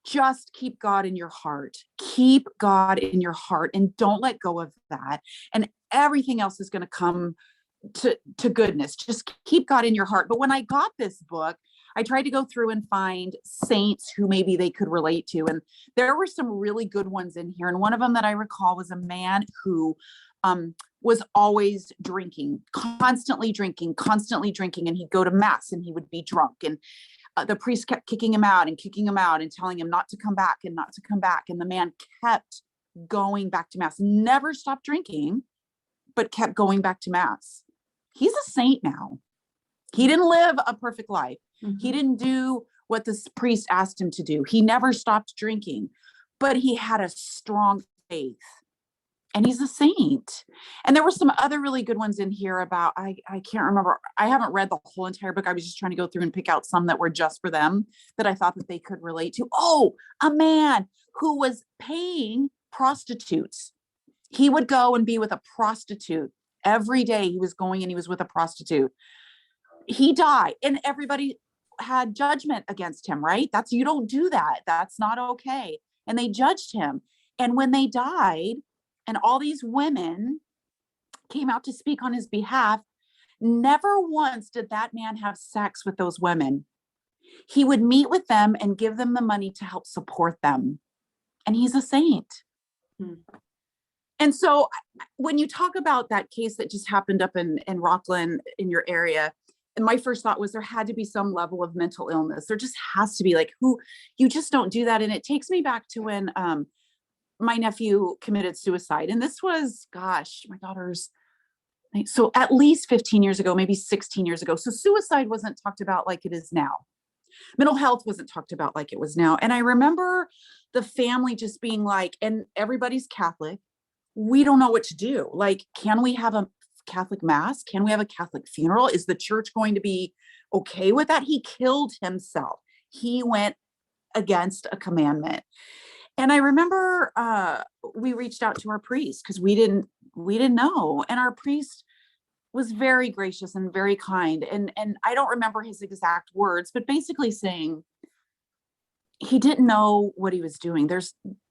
just keep God in your heart, keep God in your heart, and don't let go of that. And everything else is going to come to goodness. Just keep God in your heart. But when I got this book, I tried to go through and find saints who maybe they could relate to. And there were some really good ones in here. And one of them that I recall was a man who was always drinking, constantly drinking. And he'd go to mass and he would be drunk. And the priest kept kicking him out and telling him not to come back. And the man kept going back to mass, never stopped drinking, but kept going back to mass. He's a saint now. He didn't live a perfect life. He didn't do what this priest asked him to do. He never stopped drinking, but he had a strong faith. And he's a saint. And there were some other really good ones in here about, I can't remember. I haven't read the whole entire book. I was just trying to go through and pick out some that were just for them that I thought that they could relate to. Oh, a man who was paying prostitutes. He would go and be with a prostitute every day. He was going and he was with a prostitute. He died and everybody had judgment against him, right? You don't do that. That's not okay. And they judged him. And when they died, and all these women came out to speak on his behalf, never once did that man have sex with those women. He would meet with them and give them the money to help support them. And he's a saint. And so when you talk about that case that just happened up in Rockland in your area, and my first thought was there had to be some level of mental illness. There just has to be, like, you just don't do that. And it takes me back to when my nephew committed suicide. And this was, gosh, my daughter's, so at least 15 years ago, maybe 16 years ago. So suicide wasn't talked about like it is now. Mental health wasn't talked about like it was now. And I remember the family just being like, and everybody's Catholic, we don't know what to do. Like, can we have a Catholic mass? Can we have a Catholic funeral? Is the church going to be okay with that? He killed himself. He went against a commandment. And I remember we reached out to our priest because we didn't know. And our priest was very gracious and very kind. And I don't remember his exact words, but basically saying he didn't know what he was doing.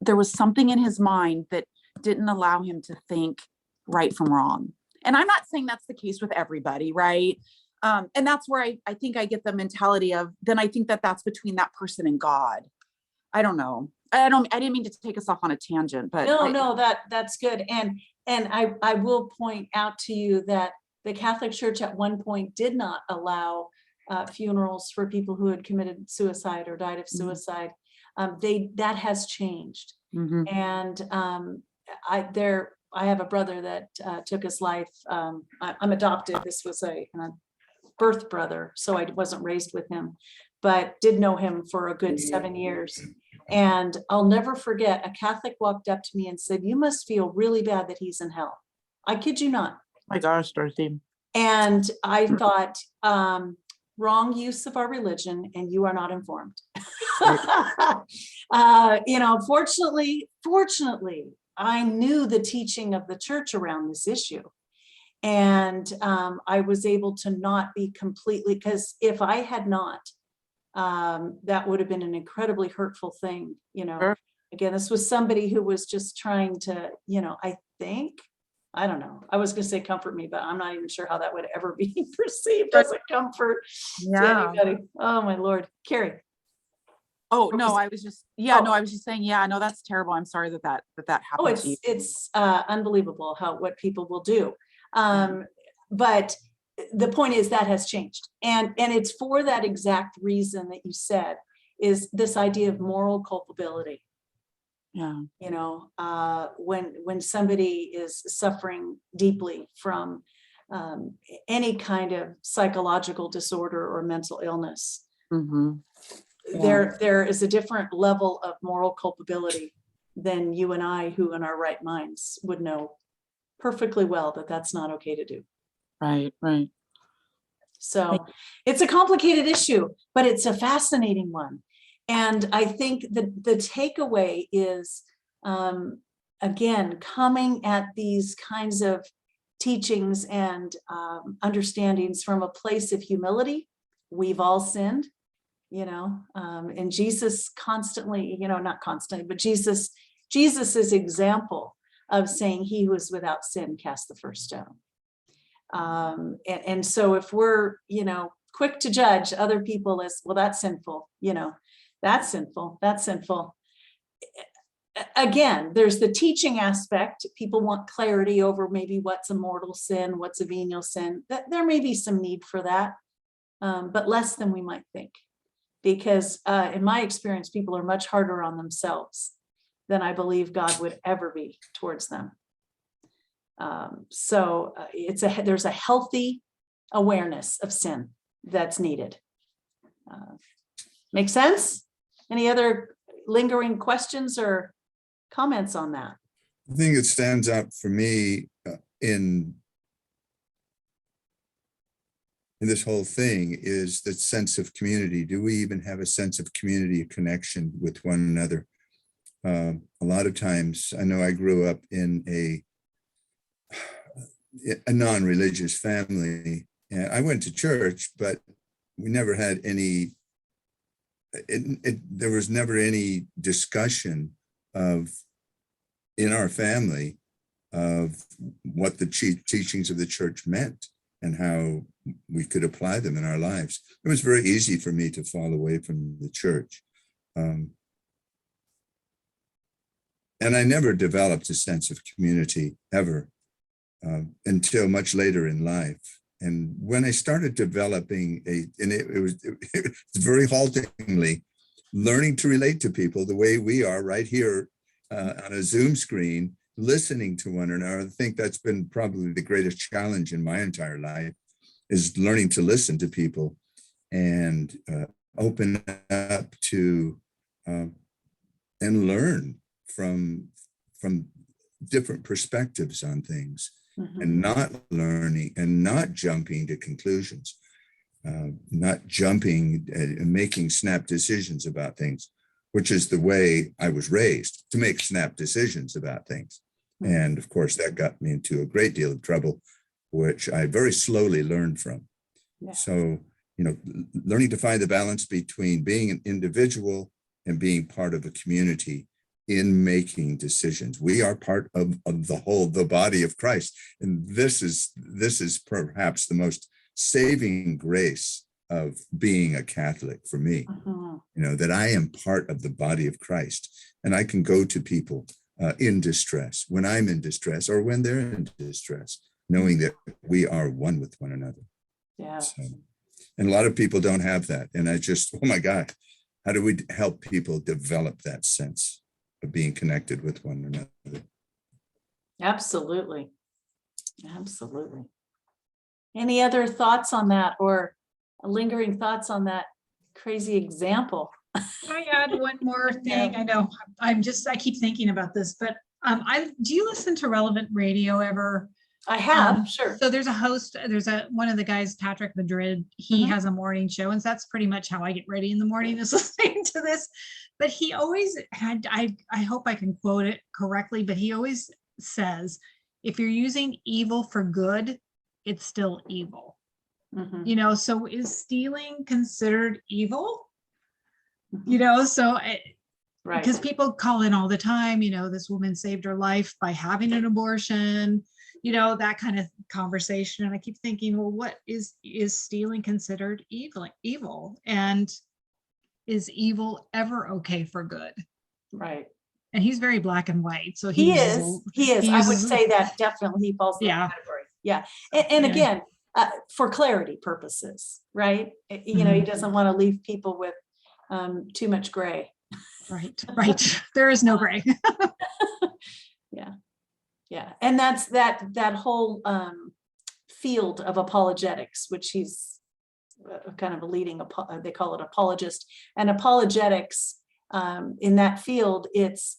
There was something in his mind that didn't allow him to think right from wrong. And I'm not saying that's the case with everybody, right? And that's where I think I get the mentality of, then I think that that's between that person and God. I don't know. I didn't mean to take us off on a tangent, but No, that's good. And I will point out to you that the Catholic Church at one point did not allow funerals for people who had committed suicide or died of suicide. That has changed. Mhm. And I have a brother that took his life. I'm adopted. This was a birth brother, so I wasn't raised with him, but did know him for a good 7 years. And I'll never forget, a Catholic walked up to me and said, "You must feel really bad that he's in hell." I kid you not. my gosh, Dorothy. And I thought, wrong use of our religion, and you are not informed. Fortunately, I knew the teaching of the church around this issue. And I was able to not be completely, because if I had not, that would have been an incredibly hurtful thing. Sure. Again, this was somebody who was just trying to, I don't know. I was going to say comfort me, but I'm not even sure how that would ever be perceived as a comfort to anybody. Oh my Lord. Carrie. Oh, no, I was just, I was just saying, no, that's terrible. I'm sorry that happened. Oh, to you. it's unbelievable what people will do. But the point is that has changed. And it's for that exact reason that you said, is this idea of moral culpability. Yeah. When somebody is suffering deeply from any kind of psychological disorder or mental illness, Mhm. there is a different level of moral culpability than you and I, who in our right minds would know perfectly well that that's not okay to do. Right. So it's a complicated issue, but it's a fascinating one. And I think that the takeaway is, again, coming at these kinds of teachings and understandings from a place of humility. We've all sinned, and Jesus constantly, not constantly, but Jesus's example of saying, "He who is without sin cast the first stone." And so if we're, quick to judge other people as, well, that's sinful, that's sinful. Again, there's the teaching aspect. People want clarity over maybe what's a mortal sin, what's a venial sin. There may be some need for that, but less than we might think. Because in my experience, people are much harder on themselves than I believe God would ever be towards them. So there's a healthy awareness of sin that's needed. Make sense? Any other lingering questions or comments on that? The thing that stands out for me in this whole thing is the sense of community. Do we even have a sense of community, a connection with one another? A lot of times, I know I grew up in a non-religious family, and I went to church, but we never had any, there was never any discussion in our family of what the teachings of the church meant and how we could apply them in our lives. It was very easy for me to fall away from the church. And I never developed a sense of community ever until much later in life. And when I started developing it was very haltingly learning to relate to people the way we are right here on a Zoom screen, listening to one another. I think that's been probably the greatest challenge in my entire life, is learning to listen to people and open up to and learn from different perspectives on things. Mhm. And not learning and not jumping to conclusions, not jumping and making snap decisions about things. which is the way I was raised, to make snap decisions about things. And of course, that got me into a great deal of trouble, which I very slowly learned from. Yeah. So, learning to find the balance between being an individual and being part of a community in making decisions. We are part of the whole, the body of Christ. And this is perhaps the most saving grace of being a Catholic for me, that I am part of the body of Christ, and I can go to people in distress, when I'm in distress or when they're in distress, knowing that we are one with one another. Yeah. So, and a lot of people don't have that. And I just, oh my God, how do we help people develop that sense of being connected with one another? Absolutely. Absolutely. Any other thoughts on that, or lingering thoughts on that crazy example? Can I add one more thing? I know I keep thinking about this, but do you listen to Relevant Radio ever? I have, sure. So there's a host, one of the guys, Patrick Madrid, he has a morning show, and that's pretty much how I get ready in the morning, is listening to this. But he always had, I hope I can quote it correctly, but he always says, if you're using evil for good, it's still evil. So is stealing considered evil? So right, because people call in all the time, this woman saved her life by having an abortion, that kind of conversation. And I keep thinking, well, what is stealing considered evil? And is evil ever okay for good? right. And he's very black and white. So He is. I would say that definitely he falls in that category. Yeah. And again, for clarity purposes, right? He doesn't want to leave people with too much gray. Right. There is no gray. Yeah. And that's that whole field of apologetics, which he's kind of a leading, they call it apologist. And apologetics in that field, it's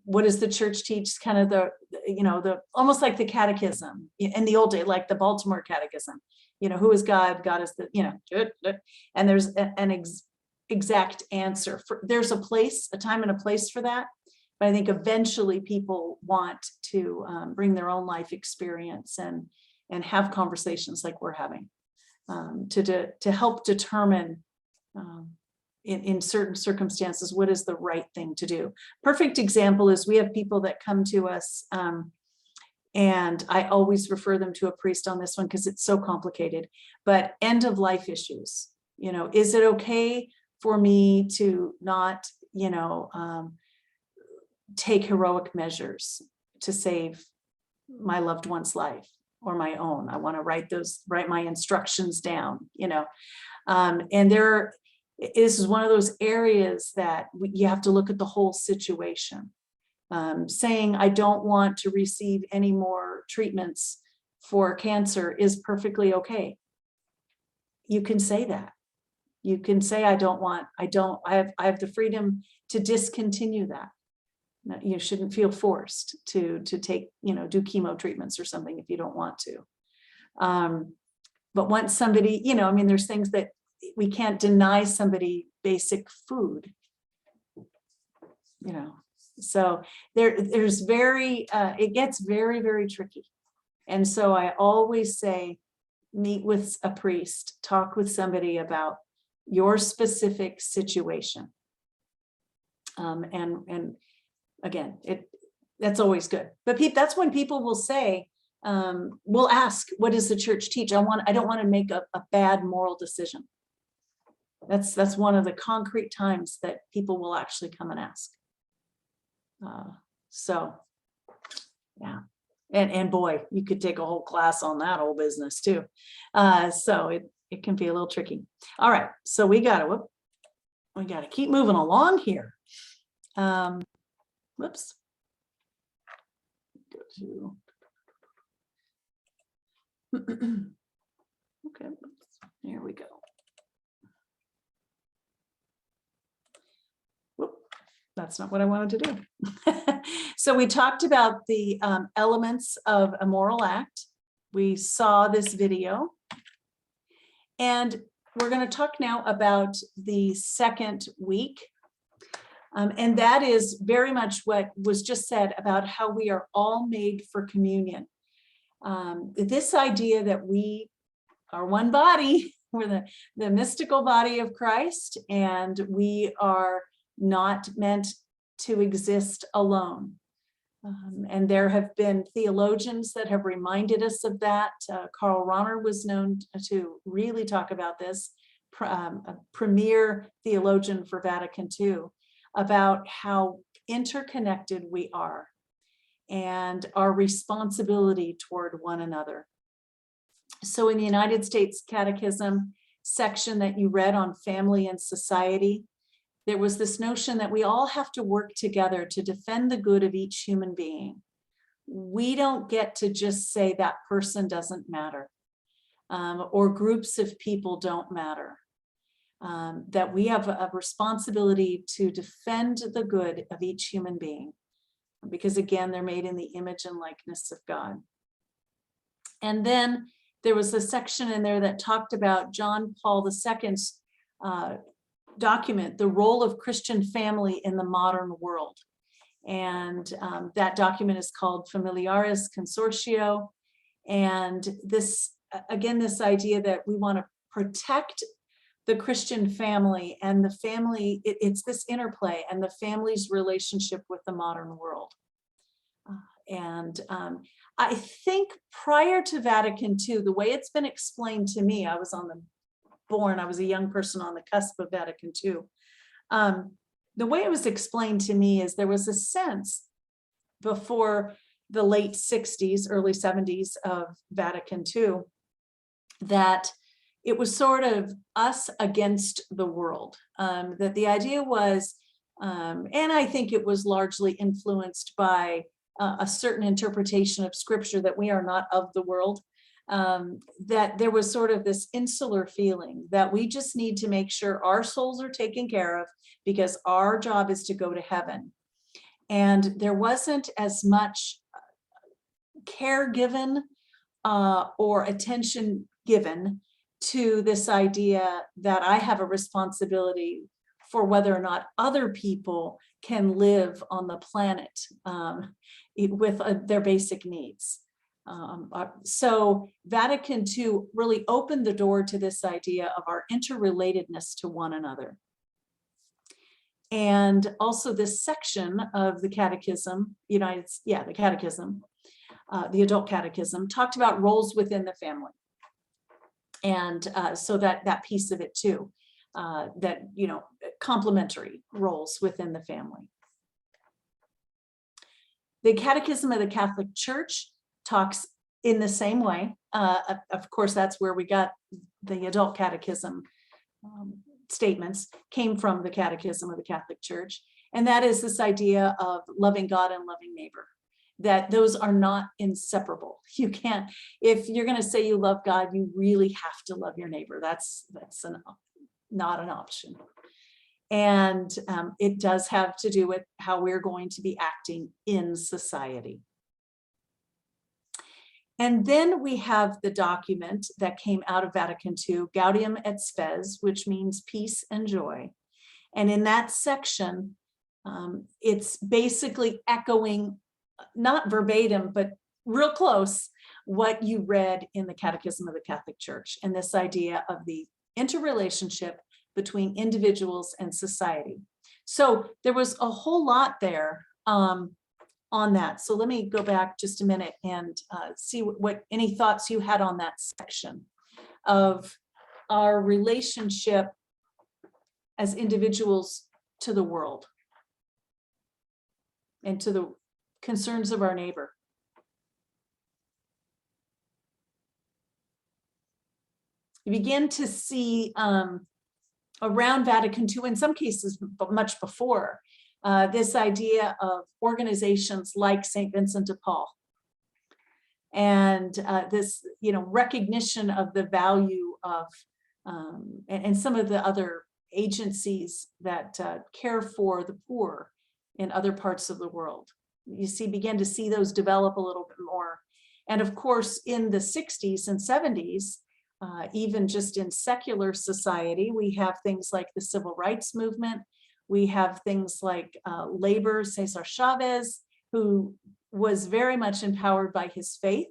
what does the church teach? Kind of the almost like the catechism in the old day, like the Baltimore Catechism. Who is God? God is and there's an exact answer. There's a time and a place for that. But I think eventually people want to bring their own life experience and have conversations like we're having to help determine in certain circumstances what is the right thing to do. Perfect example is we have people that come to us, and I always refer them to a priest on this one because it's so complicated, but end of life issues. Is it okay for me to not, take heroic measures to save my loved one's life or my own? I want to write my instructions down, and this is one of those areas that you have to look at the whole situation. Saying I don't want to receive any more treatments for cancer is perfectly okay. You can say that. You can say I have the freedom to discontinue that. You shouldn't feel forced to take, do chemo treatments or something if you don't want to. But once somebody, there's things that we can't deny somebody basic food, so there's it gets very, very tricky. And so I always say, meet with a priest, talk with somebody about your specific situation. And again, that's always good. But that's when people will say, we'll ask, what does the church teach? I don't want to make a bad moral decision. That's one of the concrete times that people will actually come and ask. So, yeah. And boy, you could take a whole class on that whole business too. So it can be a little tricky. All right. So we gotta keep moving along here. Whoops. Go to okay, here we go. Whoop, that's not what I wanted to do. So we talked about the elements of a moral act. We saw this video. And we're going to talk now about the second week. And that is very much what was just said about how we are all made for communion. This idea that we are one body, we're the mystical body of Christ, and we are not meant to exist alone. And there have been theologians that have reminded us of that. Karl Rahner was known to really talk about this, a premier theologian for Vatican II, about how interconnected we are and our responsibility toward one another. So in the United States Catechism section that you read on family and society, there was this notion that we all have to work together to defend the good of each human being. We don't get to just say that person doesn't matter, or groups of people don't matter. That we have a responsibility to defend the good of each human being, because again, they're made in the image and likeness of God. And then there was a section in there that talked about John Paul II's document, The Role of Christian Family in the Modern World. And that document is called Familiaris Consortio. And this, again, this idea that we want to protect the Christian family and the family, it's this interplay and the family's relationship with the modern world. I think prior to Vatican II, the way it's been explained to me, I was a young person on the cusp of Vatican II. The way it was explained to me is there was a sense before the late 60s, early 70s of Vatican II, that it was sort of us against the world. That the idea was, and I think it was largely influenced by a certain interpretation of scripture, that we are not of the world, that there was sort of this insular feeling that we just need to make sure our souls are taken care of because our job is to go to heaven. And there wasn't as much care given or attention given to this idea that I have a responsibility for whether or not other people can live on the planet with their basic needs. So Vatican II really opened the door to this idea of our interrelatedness to one another. And also this section of the Catechism, the Catechism, the Adult Catechism, talked about roles within the family. And so that piece of it too, that, complementary roles within the family. The Catechism of the Catholic Church talks in the same way. Of course, that's where we got the Adult Catechism statements, came from the Catechism of the Catholic Church. And that is this idea of loving God and loving neighbor, that those are not inseparable. You can't, if you're going to say you love God, you really have to love your neighbor. That's not an option. And it does have to do with how we're going to be acting in society. And then we have the document that came out of Vatican II, Gaudium et Spes, which means peace and joy. And in that section, it's basically echoing, not verbatim, but real close, what you read in the Catechism of the Catholic Church, and this idea of the interrelationship between individuals and society. So there was a whole lot there on that. So let me go back just a minute and see what any thoughts you had on that section of our relationship as individuals to the world and to the concerns of our neighbor. You begin to see around Vatican II, in some cases, but much before, this idea of organizations like St. Vincent de Paul, and this, recognition of the value of, and some of the other agencies that care for the poor in other parts of the world. You begin to see those develop a little bit more. And of course, in the 60s and 70s, even just in secular society, we have things like the civil rights movement. We have things like labor, Cesar Chavez, who was very much empowered by his faith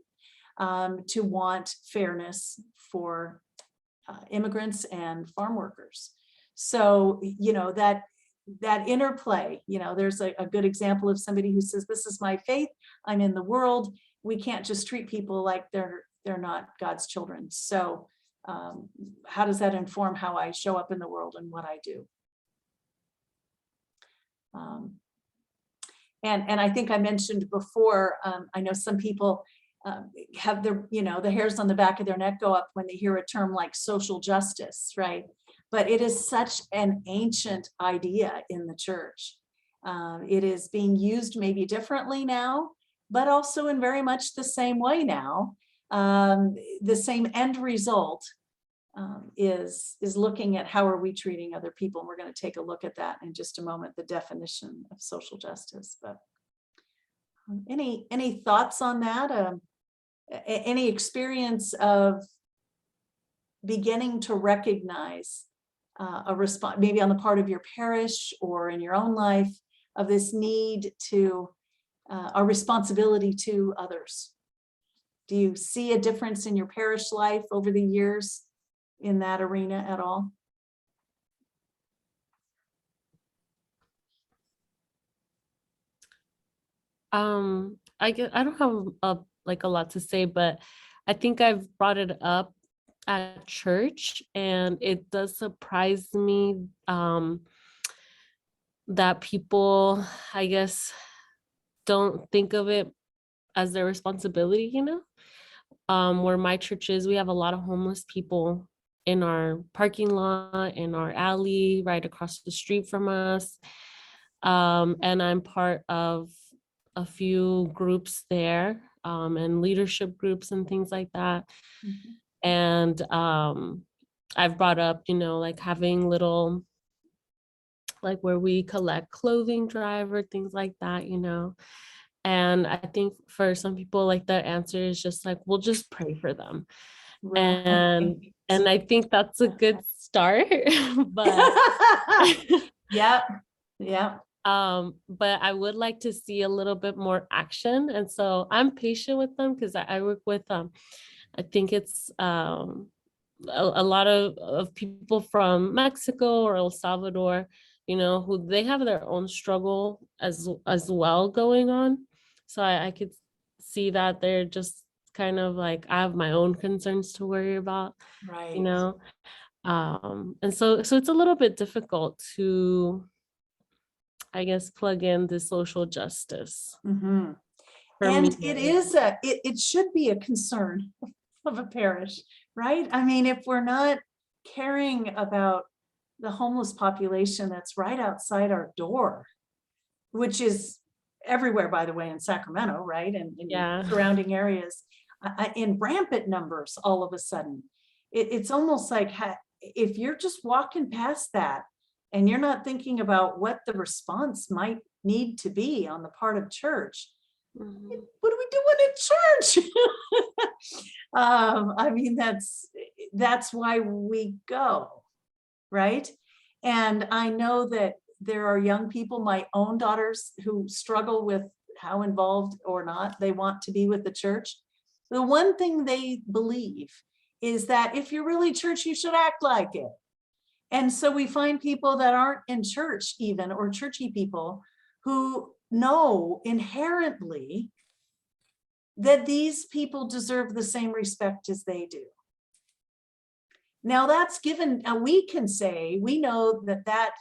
to want fairness for immigrants and farm workers. So, you know, that interplay, you know, there's a good example of somebody who says, this is my faith, I'm in the world. We can't just treat people like they're not God's children. So how does that inform how I show up in the world and what I do? And I think I mentioned before, I know some people have their, you know, the hairs on the back of their neck go up when they hear a term like social justice, right? But it is such an ancient idea in the church. It is being used maybe differently now, but also in very much the same way now. The same end result is looking at how are we treating other people. And we're going to take a look at that in just a moment, the definition of social justice. But any thoughts on that? Any experience of beginning to recognize a response, maybe on the part of your parish or in your own life, of this need to a responsibility to others? Do you see a difference in your parish life over the years in that arena at all? I don't have like a lot to say, but I think I've brought it up at church, and it does surprise me that people, I guess, don't think of it as their responsibility, you know? Where my church is, we have a lot of homeless people in our parking lot, in our alley, right across the street from us. And I'm part of a few groups there, and leadership groups and things like that. Mm-hmm. And I've brought up, you know, like having little, like where we collect clothing drive or things like that, you know. And I think for some people, like the answer is just like, we'll just pray for them. Right. And I think that's a good start. But yeah. But I would like to see a little bit more action. And so I'm patient with them because I work with I think it's a lot of people from Mexico or El Salvador, you know, who they have their own struggle as well going on. So I could see that they're just kind of like, I have my own concerns to worry about, Right. you know. And so it's a little bit difficult to, I guess, plug in the social justice. Mm-hmm. For And me. it is it should be a concern of a parish, right? I mean, if we're not caring about the homeless population that's right outside our door, which is everywhere, by the way, in Sacramento, right? And in Yeah. surrounding areas, in rampant numbers all of a sudden. It's almost like if you're just walking past that and you're not thinking about what the response might need to be on the part of church, Mhm. what are we doing in church? I mean, that's why we go, right? And I know that there are young people, my own daughters, who struggle with how involved or not they want to be with the church. The one thing they believe is that if you're really church, you should act like it. And so we find people that aren't in church even, or churchy people, who know inherently that these people deserve the same respect as they do. Now that's given, we can say, we know that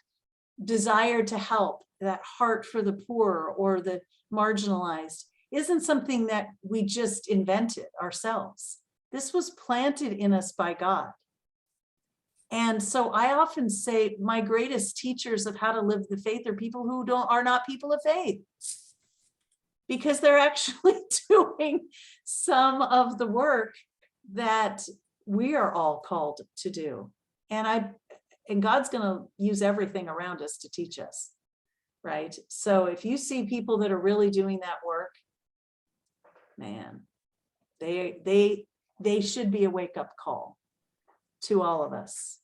desire to help, that heart for the poor or the marginalized, isn't something that we just invented ourselves. This was planted in us by God. And so I often say my greatest teachers of how to live the faith are people who are not people of faith, because they're actually doing some of the work that we are all called to do. And God's going to use everything around us to teach us, right? So if you see people that are really doing that work, man, they should be a wake-up call to all of us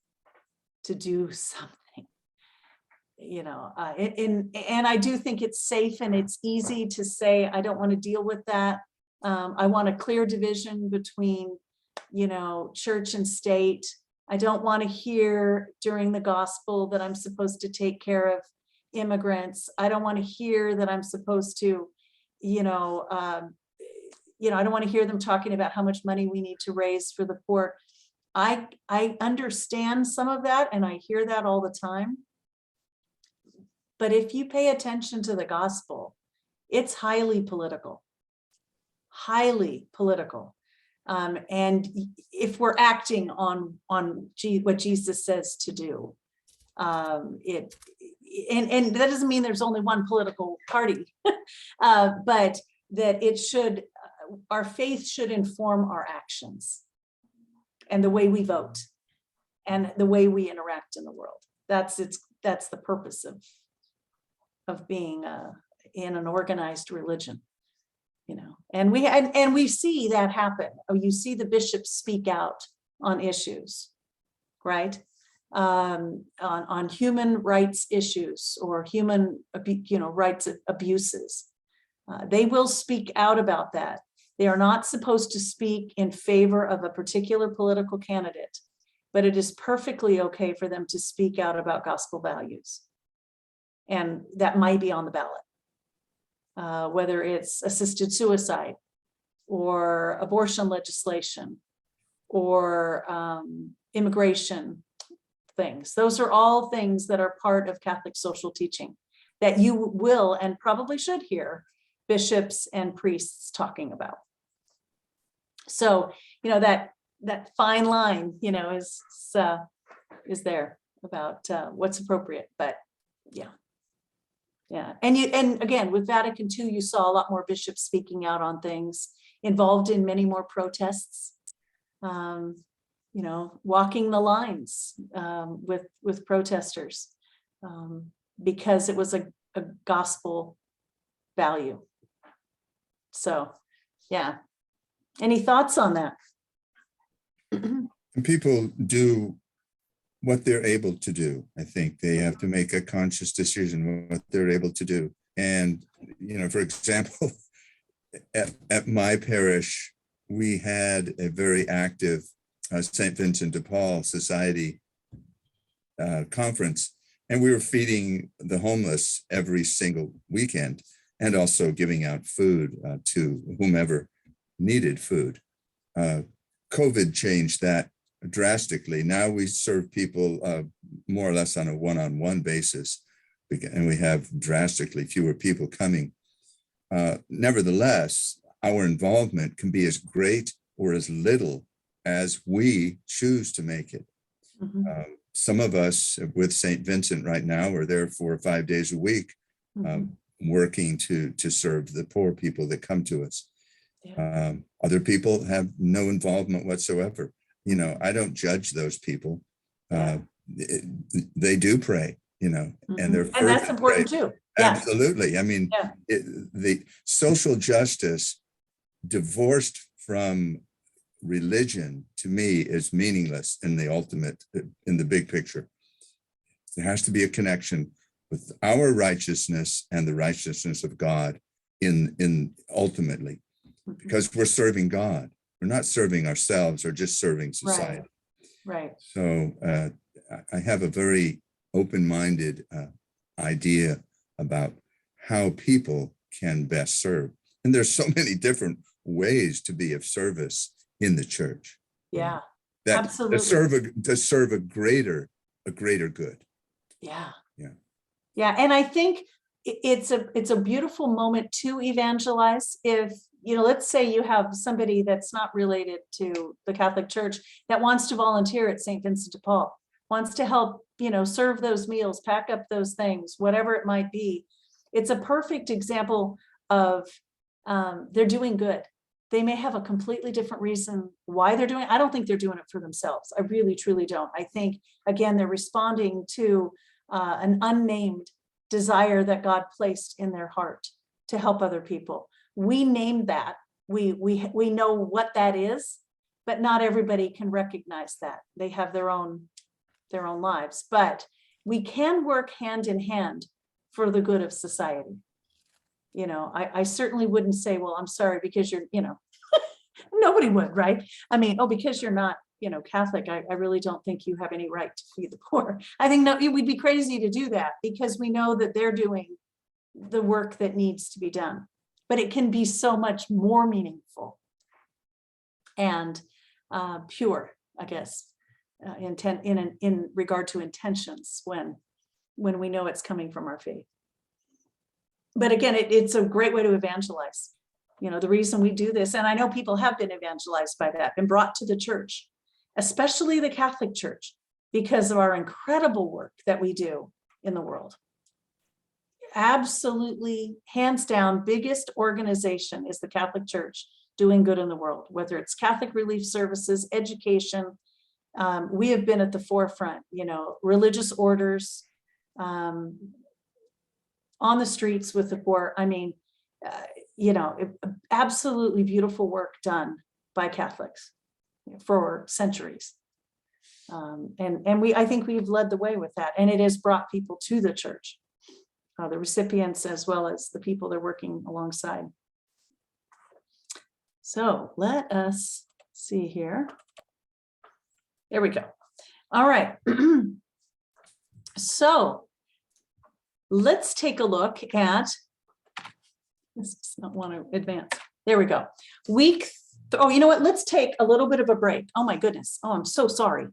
to do something. and I do think it's safe and it's easy to say, I don't want to deal with that. I want a clear division between, church and state. I don't want to hear during the gospel that I'm supposed to take care of immigrants. I don't want to hear that I'm supposed to, I don't want to hear them talking about how much money we need to raise for the poor. I understand some of that, and I hear that all the time. But if you pay attention to the gospel, it's highly political. And if we're acting on what Jesus says to do, and that doesn't mean there's only one political party, but that our faith should inform our actions and the way we vote and the way we interact in the world. That's the purpose of being in an organized religion, and we see that happen. You see the bishops speak out on issues, right? On human rights issues or human, rights abuses. They will speak out about that. They are not supposed to speak in favor of a particular political candidate, but it is perfectly okay for them to speak out about gospel values. And that might be on the ballot, whether it's assisted suicide or abortion legislation or immigration things. Those are all things that are part of Catholic social teaching that you will and probably should hear bishops and priests talking about. So, that fine line, is there about what's appropriate, but yeah. And again, with Vatican II, you saw a lot more bishops speaking out on things, involved in many more protests, walking the lines with protesters, because it was a gospel value. So, yeah. Any thoughts on that? And people do what they're able to do. I think they have to make a conscious decision what they're able to do. And, for example, at my parish, we had a very active St. Vincent de Paul Society conference, and we were feeding the homeless every single weekend and also giving out food to whomever needed food. COVID changed that drastically. Now we serve people more or less on a one-on-one basis, and we have drastically fewer people coming. Nevertheless, our involvement can be as great or as little as we choose to make it. Some of us with St. Vincent right now are there 4 or 5 days a week, working to serve the poor people that come to us. Other people have no involvement whatsoever. I don't judge those people. They do pray, and they're and that's important too. Yeah. Absolutely. I mean, the social justice divorced from religion, to me, is meaningless in the big picture. There has to be a connection with our righteousness and the righteousness of God in ultimately, because we're serving God. We're not serving ourselves or just serving society. Right. So I have a very open-minded idea about how people can best serve. And there's so many different ways to be of service in the church. Yeah, that absolutely. To serve a greater good. Yeah. Yeah. Yeah. And I think it's a beautiful moment to evangelize. If, let's say you have somebody that's not related to the Catholic Church that wants to volunteer at St. Vincent de Paul, wants to help, serve those meals, pack up those things, whatever it might be. It's a perfect example of they're doing good. They may have a completely different reason why they're doing it. I don't think they're doing it for themselves. I really, truly don't. I think, again, they're responding to an unnamed desire that God placed in their heart to help other people. We named that. We know what that is, but not everybody can recognize that. They have their own lives. But we can work hand in hand for the good of society. You know, I certainly wouldn't say, well, I'm sorry because you're, you know, nobody would, right? I mean, oh, because you're not, you know, Catholic, I really don't think you have any right to feed the poor. I think no, we'd be crazy to do that because we know that they're doing the work that needs to be done. But it can be so much more meaningful and pure, I guess, in regard to intentions when we know it's coming from our faith. But again, it's a great way to evangelize. You know, the reason we do this, and I know people have been evangelized by that, been brought to the church, especially the Catholic Church, because of our incredible work that we do in the world. Absolutely, hands down, biggest organization is the Catholic Church doing good in the world, whether it's Catholic Relief Services, education. We have been at the forefront, you know, religious orders, on the streets with the poor. I mean, you know, absolutely beautiful work done by Catholics for centuries. And I think we've led the way with that, and it has brought people to the church, the recipients as well as the people they're working alongside. So let us see here. There we go. All right. So let's take a look at, this does not want to advance. There we go. Oh, you know what? Let's take a little bit of a break. Oh my goodness. Oh, I'm so sorry.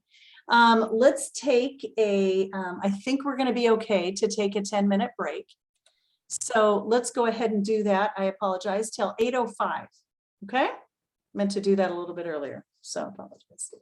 Let's take I think we're going to be okay to take a 10-minute break. So let's go ahead and do that. I apologize, till 8:05. Okay. Meant to do that a little bit earlier. So apologize.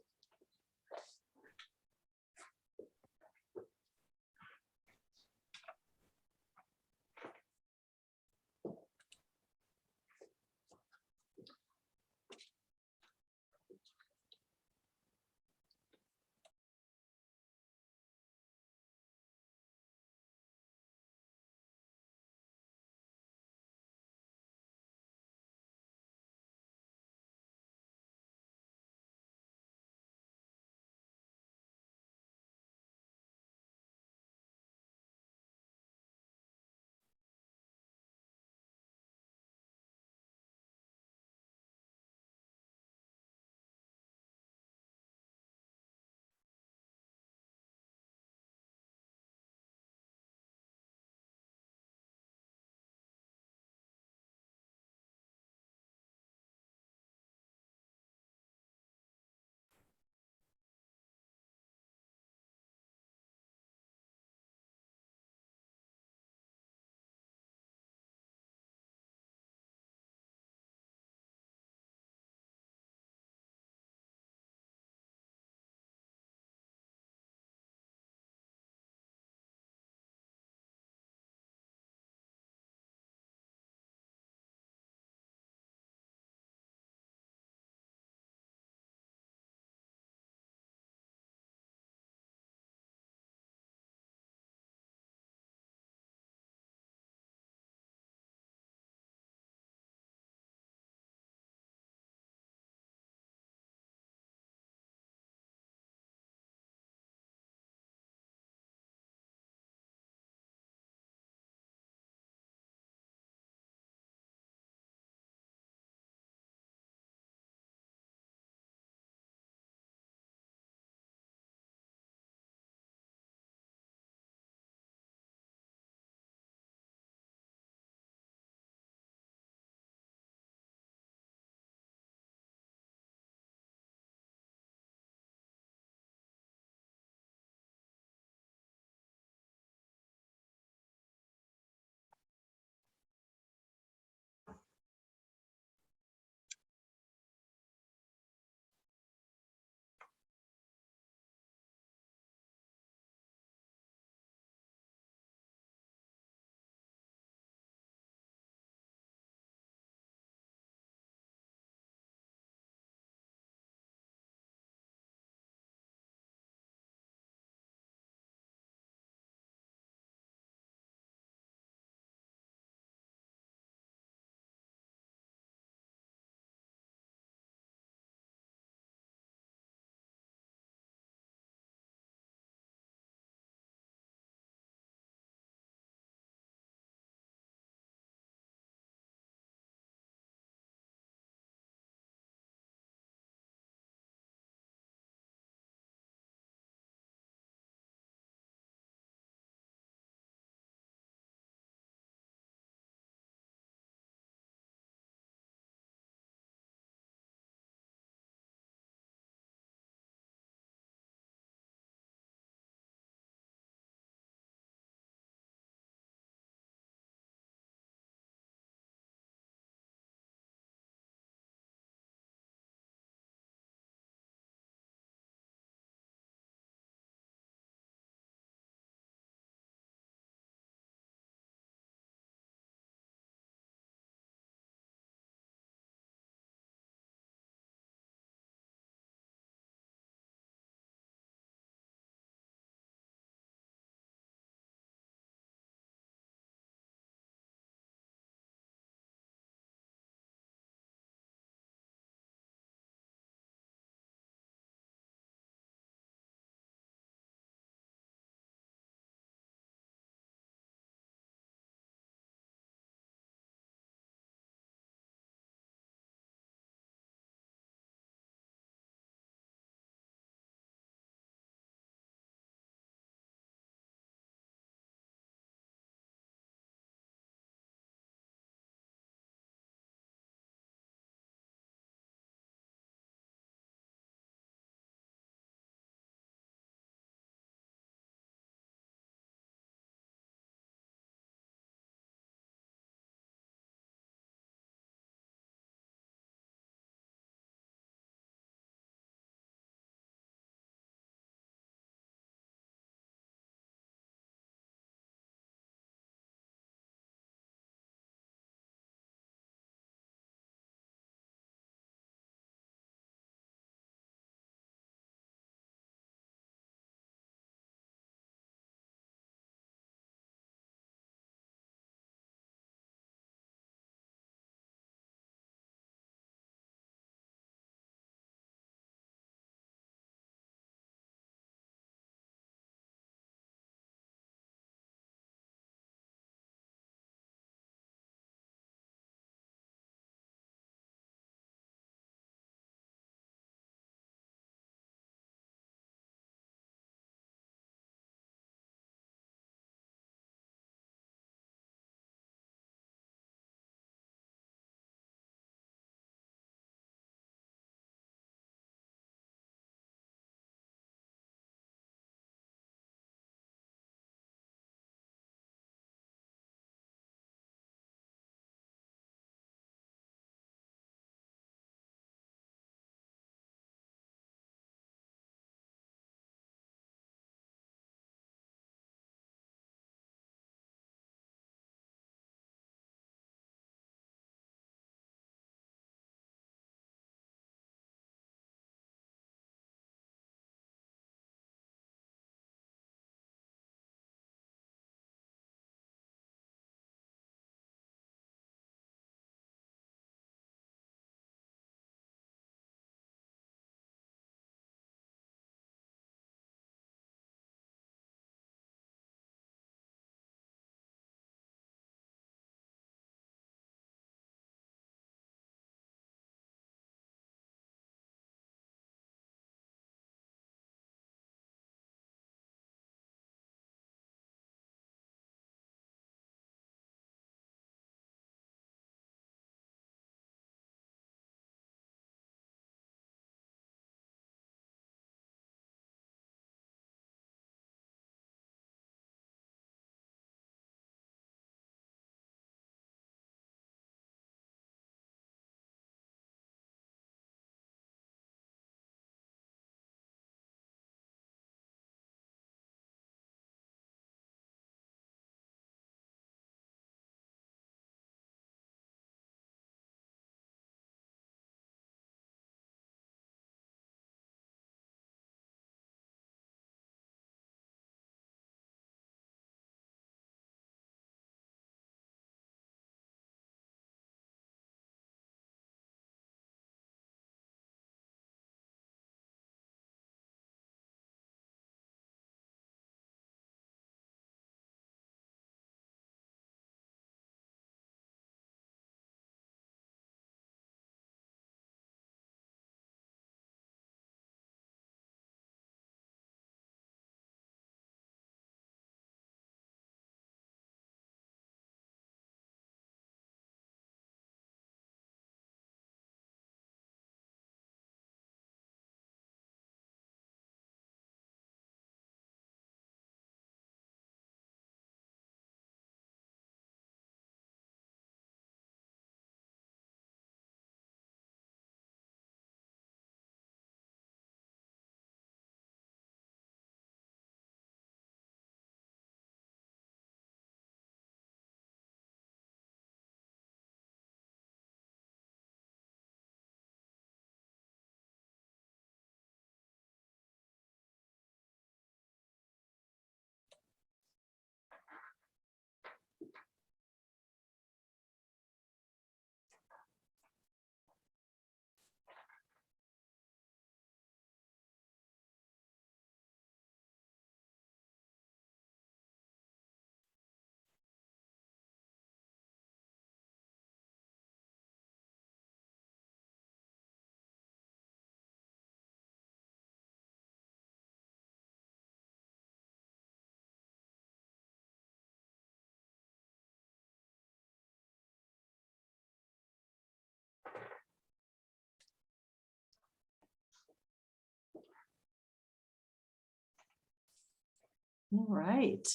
All right.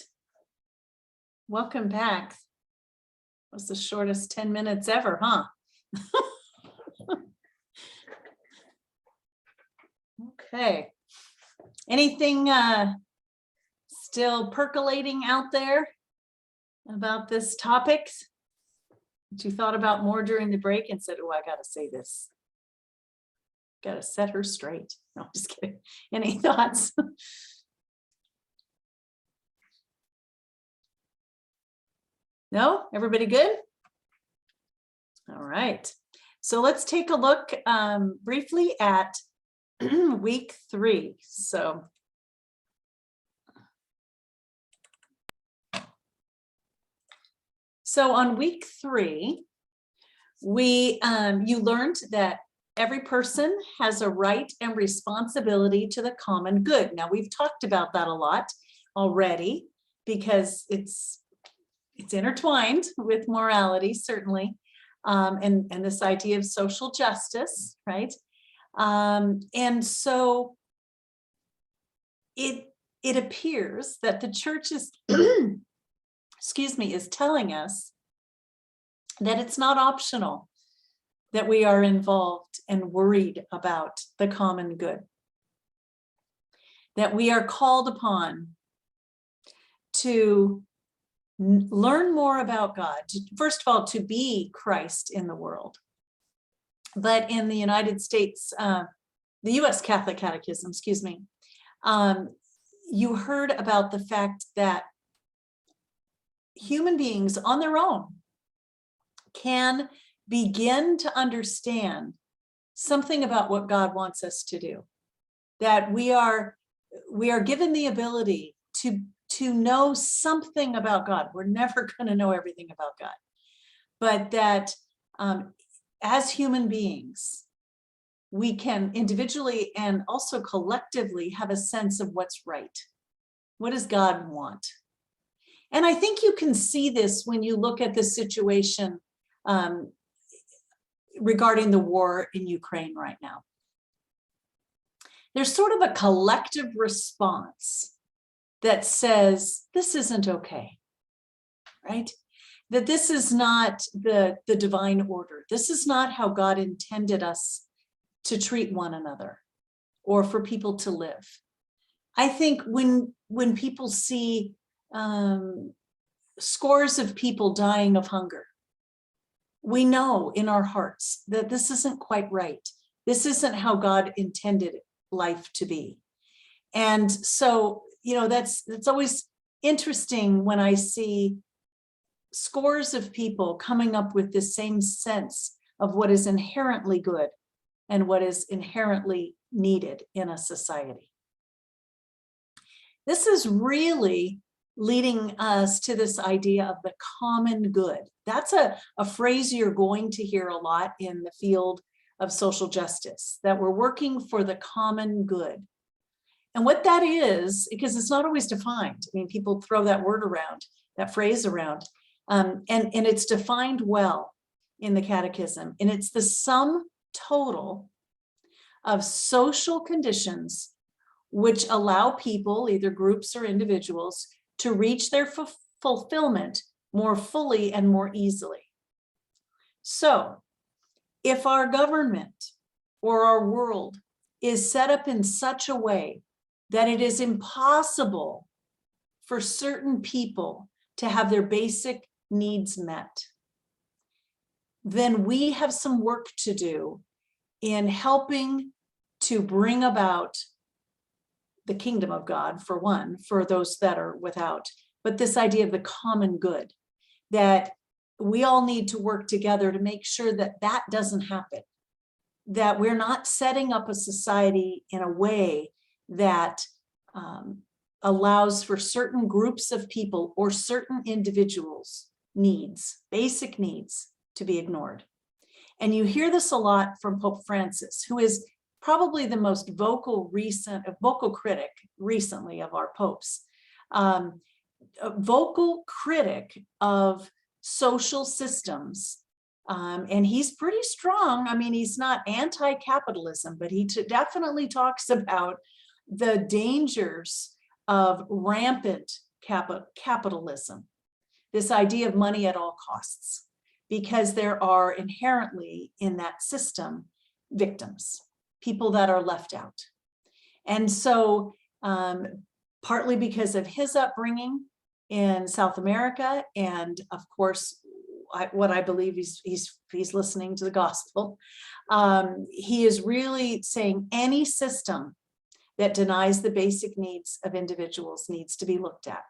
Welcome back. That was the shortest 10 minutes ever, huh? Okay. Anything still percolating out there about this topic that you thought about more during the break and said, oh, I gotta say this. Gotta set her straight. No, I'm just kidding. Any thoughts? No, everybody good? All right. So let's take a look briefly at week 3. So on week 3, you learned that every person has a right and responsibility to the common good. Now, we've talked about that a lot already because it's intertwined with morality, certainly, and this idea of social justice, right? And so it appears that the church is, excuse me, is telling us that it's not optional that we are involved and worried about the common good, that we are called upon to learn more about God, first of all, to be Christ in the world. But in the United States, the US Catholic Catechism, excuse me, you heard about the fact that human beings on their own can begin to understand something about what God wants us to do, that we are given the ability to know something about God. We're never going to know everything about God, but that as human beings, we can individually and also collectively have a sense of what's right. What does God want? And I think you can see this when you look at the situation regarding the war in Ukraine right now. There's sort of a collective response that says, this isn't okay, right? That this is not the divine order. This is not how God intended us to treat one another or for people to live. I think when people see scores of people dying of hunger, we know in our hearts that this isn't quite right. This isn't how God intended life to be. And so, that's always interesting when I see scores of people coming up with the same sense of what is inherently good and what is inherently needed in a society. This is really leading us to this idea of the common good. That's a phrase you're going to hear a lot in the field of social justice, that we're working for the common good. And what that is, because it's not always defined. I mean, people throw that word around, that phrase around, and it's defined well in the Catechism. And it's the sum total of social conditions which allow people, either groups or individuals, to reach their fulfillment more fully and more easily. So if our government or our world is set up in such a way that it is impossible for certain people to have their basic needs met, then we have some work to do in helping to bring about the kingdom of God, for one, for those that are without, but this idea of the common good, that we all need to work together to make sure that that doesn't happen, that we're not setting up a society in a way that allows for certain groups of people or certain individuals' needs, basic needs, to be ignored. And you hear this a lot from Pope Francis, who is probably the most vocal critic recently of our popes, a vocal critic of social systems. And he's pretty strong. I mean, he's not anti-capitalism, but he definitely talks about the dangers of rampant capitalism, this idea of money at all costs, because there are inherently in that system victims, people that are left out. And so partly because of his upbringing in South America, and of course, what I believe he's listening to the gospel, he is really saying any system that denies the basic needs of individuals needs to be looked at.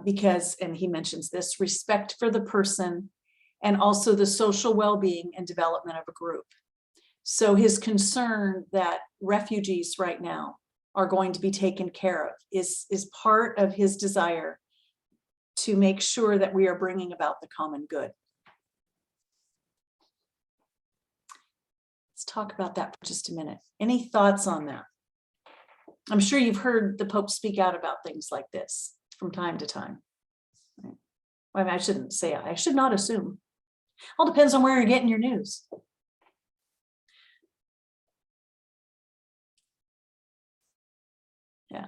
Because, and he mentions this, respect for the person and also the social well-being and development of a group. So his concern that refugees right now are going to be taken care of is part of his desire to make sure that we are bringing about the common good. Let's talk about that for just a minute. Any thoughts on that? I'm sure you've heard the Pope speak out about things like this from time to time. Right? Well, I mean, I shouldn't say, I should not assume. All depends on where you're getting your news. Yeah,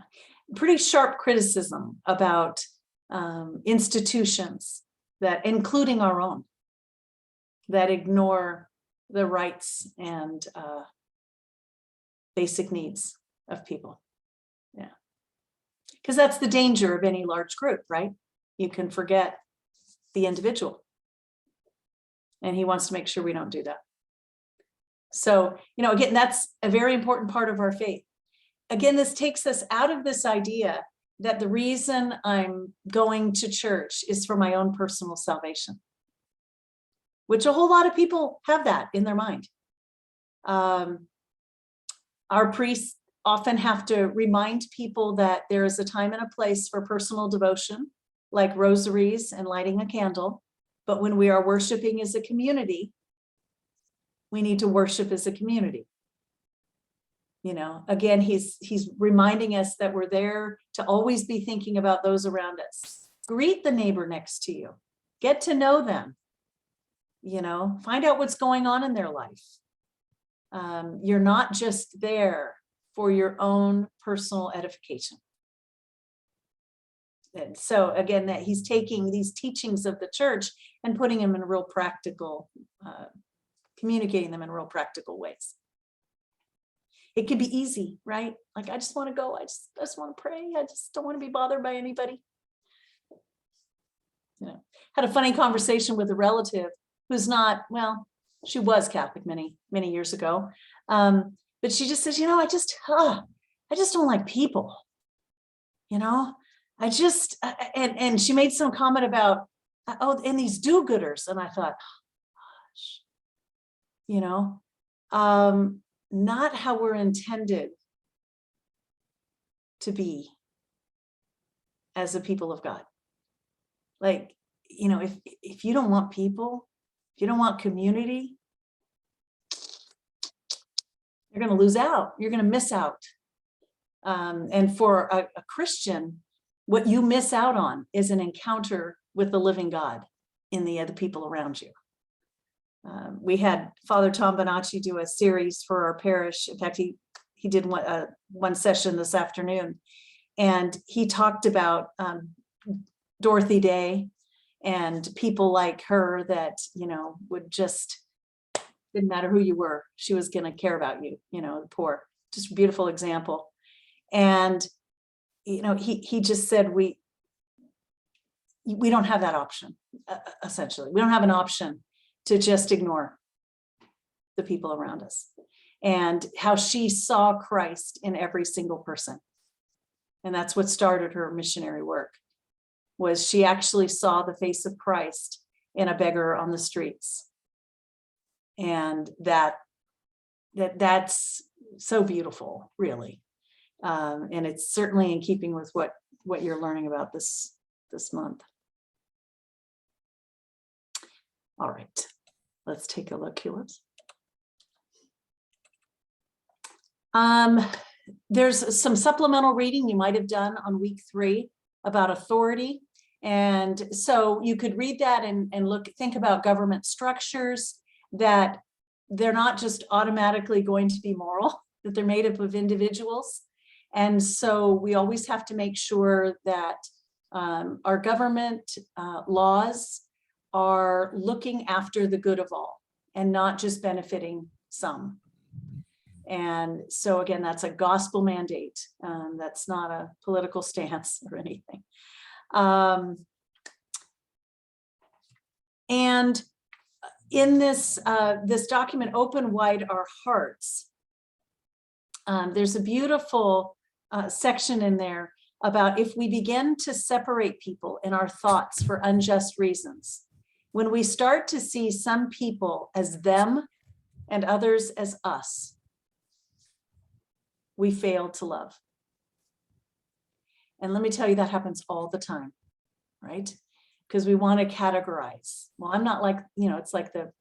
pretty sharp criticism about institutions that, including our own, that ignore the rights and basic needs of people. Yeah, because that's the danger of any large group, right? You can forget the individual. And he wants to make sure we don't do that. So, you know, again, that's a very important part of our faith. Again, this takes us out of this idea that the reason I'm going to church is for my own personal salvation, which a whole lot of people have that in their mind. Our priests often have to remind people that there is a time and a place for personal devotion, like rosaries and lighting a candle. But when we are worshiping as a community, we need to worship as a community. You know, again, he's reminding us that we're there to always be thinking about those around us. Greet the neighbor next to you, get to know them, you know, find out what's going on in their life. You're not just there for your own personal edification. And so again, that he's taking these teachings of the church and putting them in real practical, communicating them in real practical ways. It could be easy, right? Like, I just want to go. I just want to pray. I just don't want to be bothered by anybody. You know, had a funny conversation with a relative who's not, well, she was Catholic many years ago. But she just says, you know, I just don't like people, you know, and she made some comment about, oh, and these do-gooders. And I thought, oh, gosh, you know, not how we're intended to be as a people of God. Like, you know, if you don't want people, if you don't want community, you're going to lose out. You're going to miss out. And for a Christian, what you miss out on is an encounter with the living God in the other people around you. We had Father Tom Bonacci do a series for our parish. In fact, he did one session this afternoon, and he talked about Dorothy Day and people like her that, you know, would just, didn't matter who you were, she was going to care about you, you know, the poor. Just a beautiful example. And, you know, he just said, we don't have that option, essentially. We don't have an option to just ignore the people around us, and how she saw Christ in every single person. And that's what started her missionary work, was she actually saw the face of Christ in a beggar on the streets. And that's so beautiful, really. And it's certainly in keeping with what you're learning about this month. All right, let's take a look here. There's some supplemental reading you might have done on week 3 about authority. And so you could read that and think about government structures, that they're not just automatically going to be moral, that they're made up of individuals. And so we always have to make sure that our government laws are looking after the good of all and not just benefiting some. And so again, that's a gospel mandate. That's not a political stance or anything. And in this document, Open Wide Our Hearts, there's a beautiful section in there about if we begin to separate people in our thoughts for unjust reasons, when we start to see some people as them and others as us, we fail to love. And let me tell you, that happens all the time, right? Because we want to categorize. Well, I'm not like, it's like the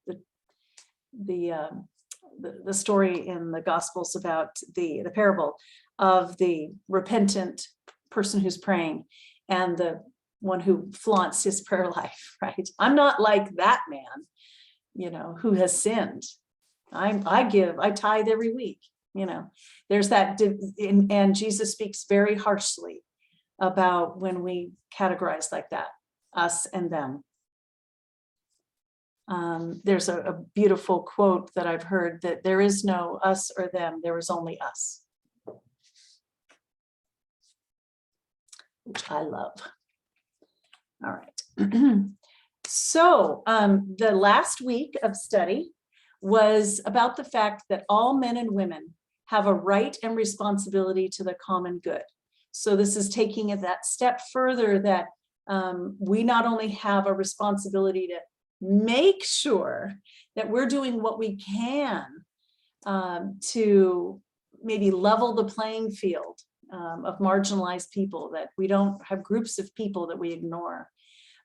story in the Gospels about the parable of the repentant person who's praying and the one who flaunts his prayer life, right? I'm not like that man, who has sinned. I tithe every week, there's that, and Jesus speaks very harshly about when we categorize like that, us and them. There's a beautiful quote that I've heard that there is no us or them, there is only us, which I love. All right. So the last week of study was about the fact that all men and women have a right and responsibility to the common good. So this is taking it that step further, that we not only have a responsibility to make sure that we're doing what we can to maybe level the playing field of marginalized people, that we don't have groups of people that we ignore,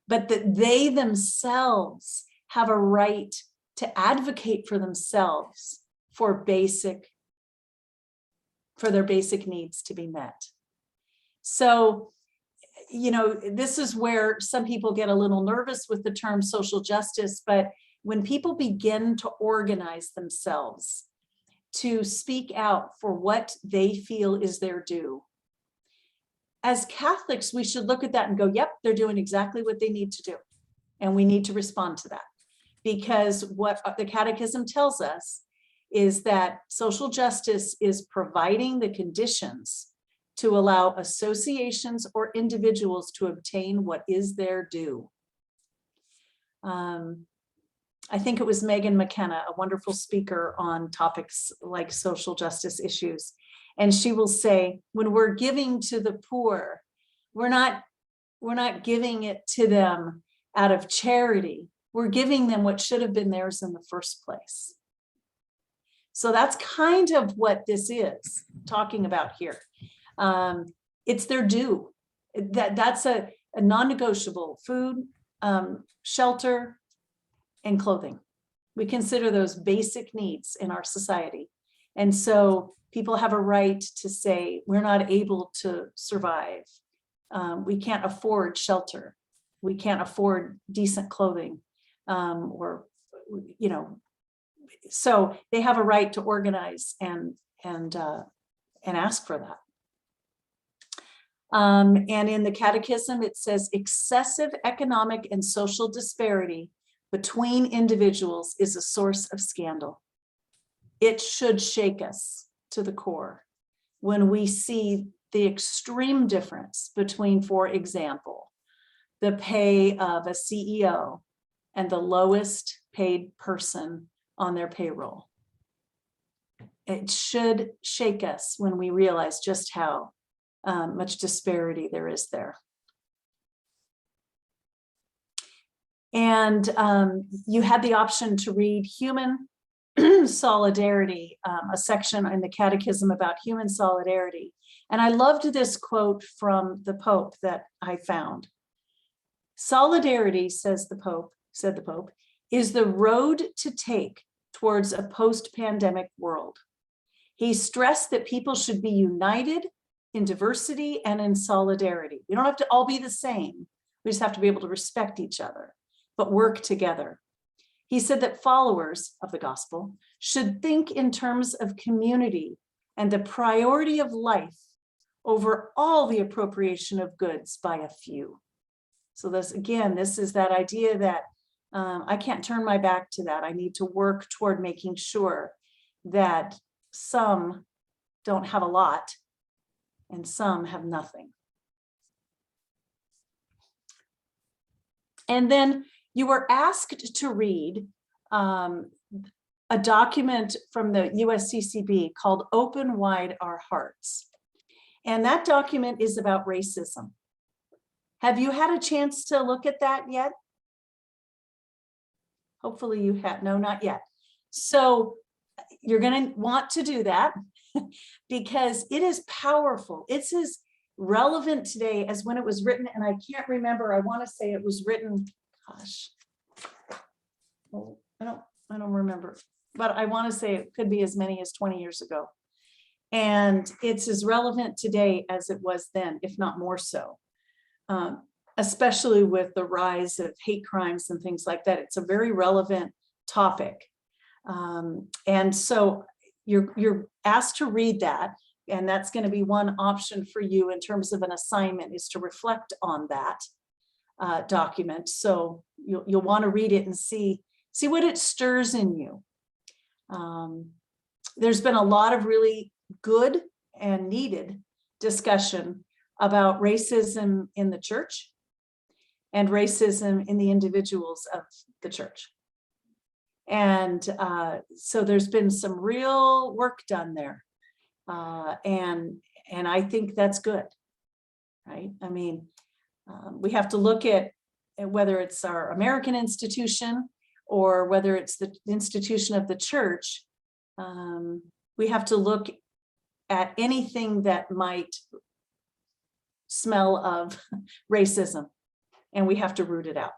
but that they themselves have a right to advocate for themselves for their basic needs to be met. So, this is where some people get a little nervous with the term social justice, but when people begin to organize themselves to speak out for what they feel is their due, as Catholics, we should look at that and go, yep, they're doing exactly what they need to do. And we need to respond to that, because what the Catechism tells us is that social justice is providing the conditions to allow associations or individuals to obtain what is their due. I think it was Megan McKenna, a wonderful speaker on topics like social justice issues. And she will say, when we're giving to the poor, we're not giving it to them out of charity. We're giving them what should have been theirs in the first place. So that's kind of what this is talking about here. It's their due. That's a non-negotiable: food, shelter, and clothing. We consider those basic needs in our society. And so people have a right to say, we're not able to survive. We can't afford shelter. We can't afford decent clothing, so they have a right to organize and ask for that. And in the Catechism, it says excessive economic and social disparity between individuals is a source of scandal. It should shake us to the core when we see the extreme difference between, for example, the pay of a CEO and the lowest paid person on their payroll. It should shake us when we realize just how much disparity there is there. And you had the option to read Human Solidarity, a section in the Catechism about human solidarity. And I loved this quote from the Pope that I found. Solidarity, said the Pope, is the road to take towards a post-pandemic world. He stressed that people should be united in diversity and in solidarity. We don't have to all be the same. We just have to be able to respect each other, but work together. He said that followers of the gospel should think in terms of community and the priority of life over all the appropriation of goods by a few. So this, again, this is that idea that I can't turn my back to that. I need to work toward making sure that some don't have a lot and some have nothing. And then you were asked to read a document from the USCCB called Open Wide Our Hearts. And that document is about racism. Have you had a chance to look at that yet? Hopefully you have. No, not yet. So you're going to want to do that because it is powerful. It's as relevant today as when it was written. And I can't remember. I want to say it was written, gosh, well, I don't remember, but I want to say it could be as many as 20 years ago. And it's as relevant today as it was then, if not more so. Especially with the rise of hate crimes and things like that. It's a very relevant topic. And so you're asked to read that, and that's going to be one option for you in terms of an assignment, is to reflect on that document. So you'll want to read it and see what it stirs in you. There's been a lot of really good and needed discussion about racism in the church and racism in the individuals of the church. And so there's been some real work done there. And I think that's good, right? I mean, we have to look at whether it's our American institution or whether it's the institution of the church. We have to look at anything that might smell of racism, and we have to root it out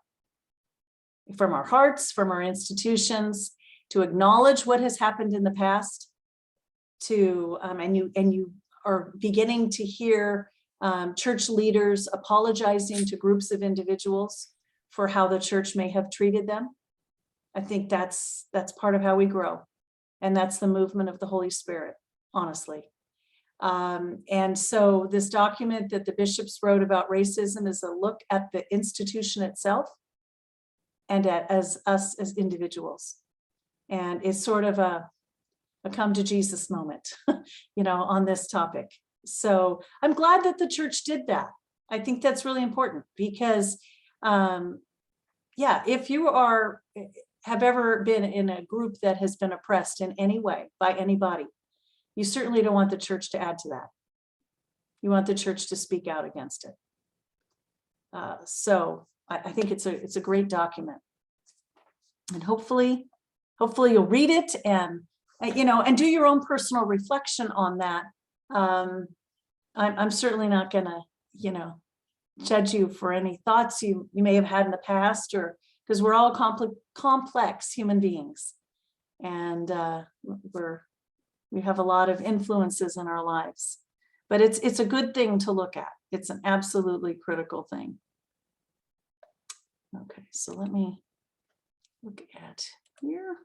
from our hearts, from our institutions, to acknowledge what has happened in the past, to and you are beginning to hear church leaders apologizing to groups of individuals for how the church may have treated them. I think that's part of how we grow, and that's the movement of the Holy Spirit, honestly. And so this document that the bishops wrote about racism is a look at the institution itself and at us as individuals. And it's sort of a come to Jesus moment, on this topic. So I'm glad that the church did that. I think that's really important because, if you have ever been in a group that has been oppressed in any way by anybody, you certainly don't want the church to add to that. You want the church to speak out against it. So I think it's a great document, and hopefully you'll read it and do your own personal reflection on that. I'm certainly not gonna judge you for any thoughts you may have had in the past, or because we're all complex human beings, and we have a lot of influences in our lives, but it's a good thing to look at. It's an absolutely critical thing. Okay, so let me look at here.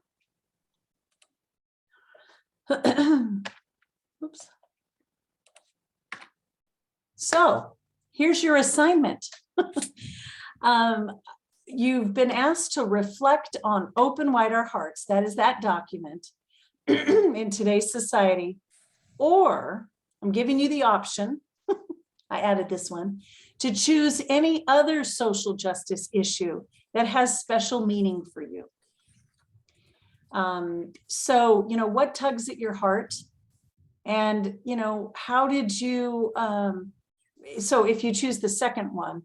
Oops. So here's your assignment. You've been asked to reflect on Open Wide Our Hearts. That is that document in today's society, or I'm giving you the option, I added this one, to choose any other social justice issue that has special meaning for you. So, what tugs at your heart? And, how did you, so if you choose the second one,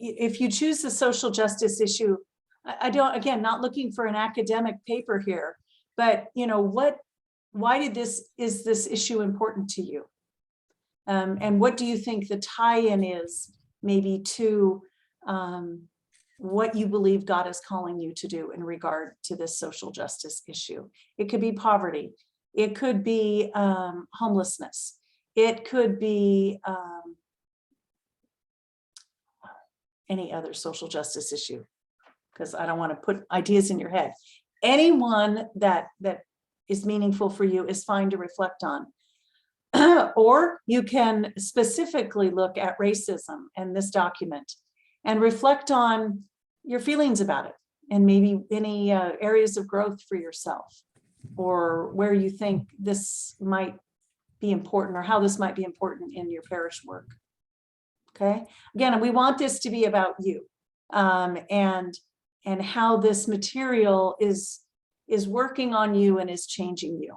if you choose the social justice issue, I don't, again, not looking for an academic paper here, but, why is this issue important to you? And what do you think the tie-in is maybe to what you believe God is calling you to do in regard to this social justice issue? It could be poverty. It could be homelessness. It could be any other social justice issue, because I don't want to put ideas in your head. Anyone that is meaningful for you is fine to reflect on. Or you can specifically look at racism and this document and reflect on your feelings about it and maybe any areas of growth for yourself, or where you think this might be important or how this might be important in your parish work. Okay, again, we want this to be about you, and how this material is working on you and is changing you.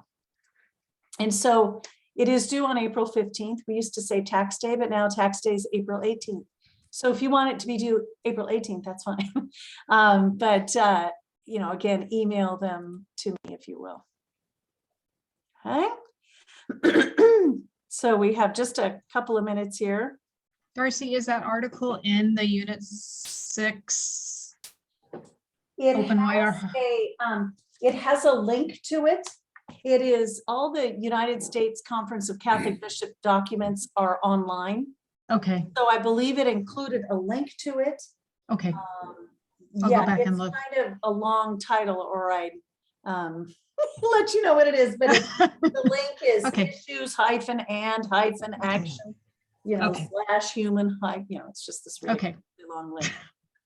And so it is due on April 15th. We used to say tax day, but now tax day is April 18th. So if you want it to be due April 18th, that's fine. But again, email them to me if you will. Okay. So we have just a couple of minutes here. Darcy, is that article in the Unit 6? It Open wide it has a link to it. It is all the United States Conference of Catholic Bishop documents are online. Okay, So I believe it included a link to it. okay. I'll go back and look. It's kind of a long title, or I let you know what it is, but the link is Okay. issues-and-action, Okay. /human, it's just this really Okay. long link.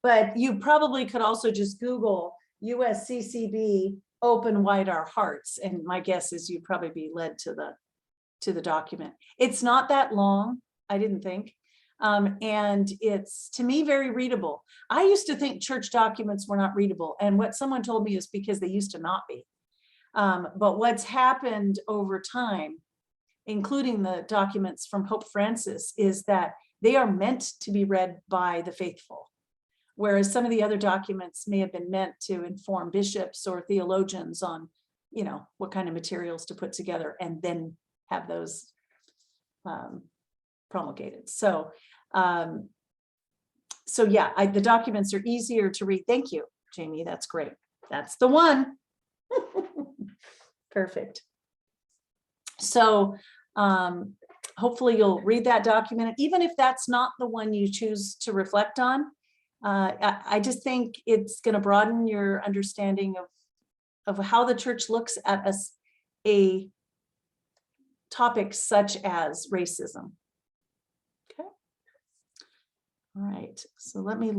But you probably could also just Google USCCB Open Wide Our Hearts, and my guess is you'd probably be led to the document. It's not that long, I didn't think. And it's, to me, very readable. I used to think church documents were not readable, and what someone told me is because they used to not be. But what's happened over time, including the documents from Pope Francis, is that they are meant to be read by the faithful, whereas some of the other documents may have been meant to inform bishops or theologians on, what kind of materials to put together and then have those promulgated. So yeah, the documents are easier to read. Thank you, Jamie. That's great. That's the one. Perfect. So hopefully you'll read that document, even if that's not the one you choose to reflect on. I just think it's going to broaden your understanding of how the church looks at a topic such as racism. Okay. All right. So let me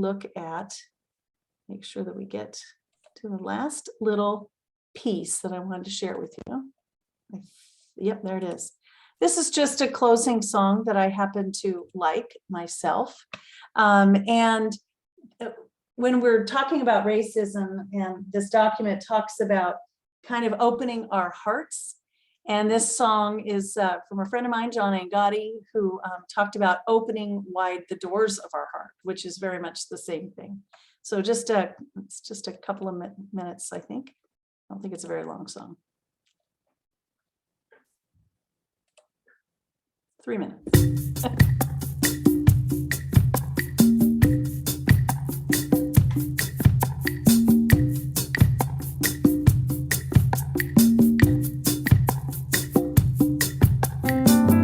make sure that we get to the last little piece that I wanted to share with you. Yep, there it is. This is just a closing song that I happen to like myself. And when we're talking about racism, and this document talks about kind of opening our hearts. And this song is from a friend of mine, John Angotti, who talked about opening wide the doors of our heart, which is very much the same thing. So it's just a couple of minutes, I think. I don't think it's a very long song. 3 minutes.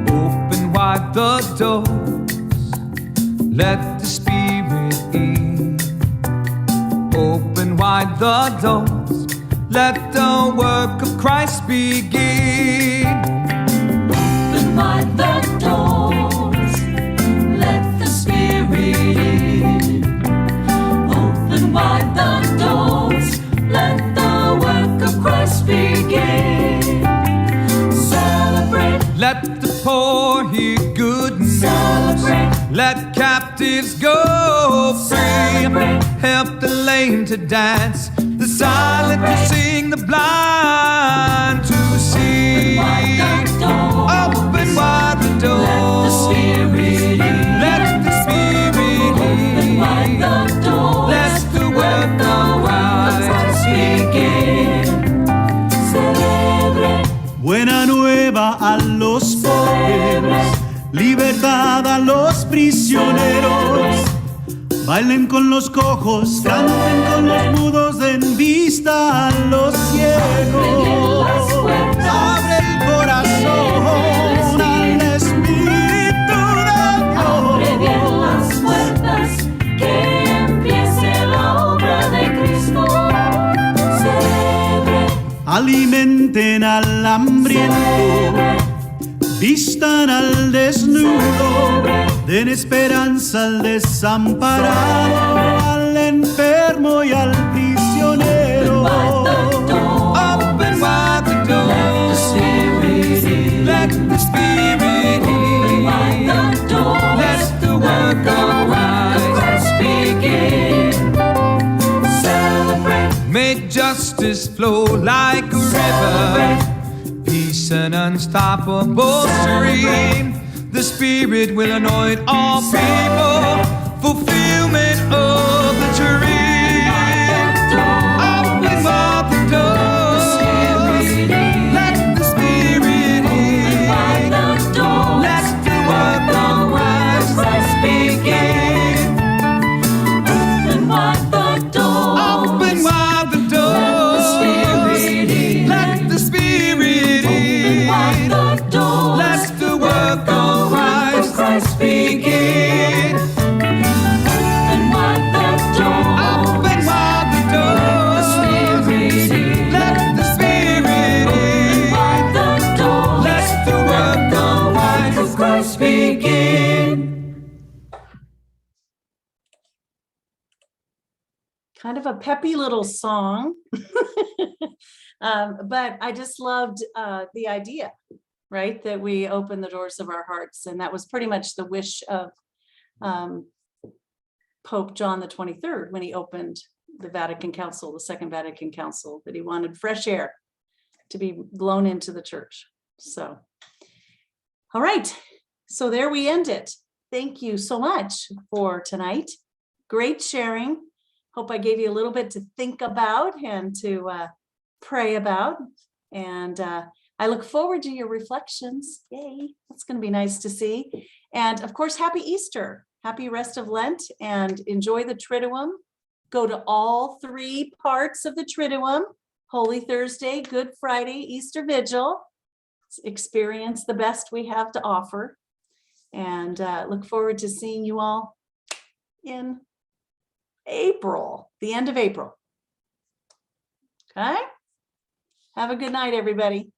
Open wide the doors, let the Spirit in. Open wide the doors, let the work of Christ begin. Open wide the doors, let the Spirit in. Open wide the doors, let the work of Christ begin. Celebrate. Let the poor hear good news. Celebrate. Let captives go free. Celebrate. Help the lame to dance, the silent to sing, the blind to see. Open wide the doors. Let the Spirit in. Let the Spirit Open wide the doors. Let the work of Christ begin. Celebrate. Buena nueva a los pobres, libertad a los prisioneros. Bailen con los cojos, canten con los mudos, den vista a los ciegos. Abre el corazón al Espíritu de Dios. Abre bien las puertas, que empiece la obra de Cristo. Celebre. Alimenten al hambriento, Vistan al desnudo, den esperanza al desamparado, al enfermo y al prisionero. Open wide the door. Let the Spirit in. Let the work of Christ begin. Celebrate. May justice flow like a river. Peace an unstoppable stream. The Spirit will anoint all people. Fulfillment of the dream. Open wide the door. Let the Spirit in. Let the work of Christ begin. Open wide the door. Open wide the door. Let the Spirit in. Let the work of Christ begin. Open wide the door. Open wide the door. Let the Spirit in. Let the work of Christ begin. Kind of a peppy little song. But I just loved the idea, right? That we open the doors of our hearts. And that was pretty much the wish of Pope John the 23rd when he opened the Vatican Council, the Second Vatican Council, that he wanted fresh air to be blown into the church. So, all right. So there we end it. Thank you so much for tonight. Great sharing. Hope I gave you a little bit to think about and to pray about. And I look forward to your reflections. Yay, that's going to be nice to see. And of course, happy Easter, happy rest of Lent, and enjoy the Triduum. Go to all three parts of the Triduum: Holy Thursday, Good Friday, Easter Vigil. Experience the best we have to offer. And look forward to seeing you all in April, the end of April. Okay. Have a good night, everybody.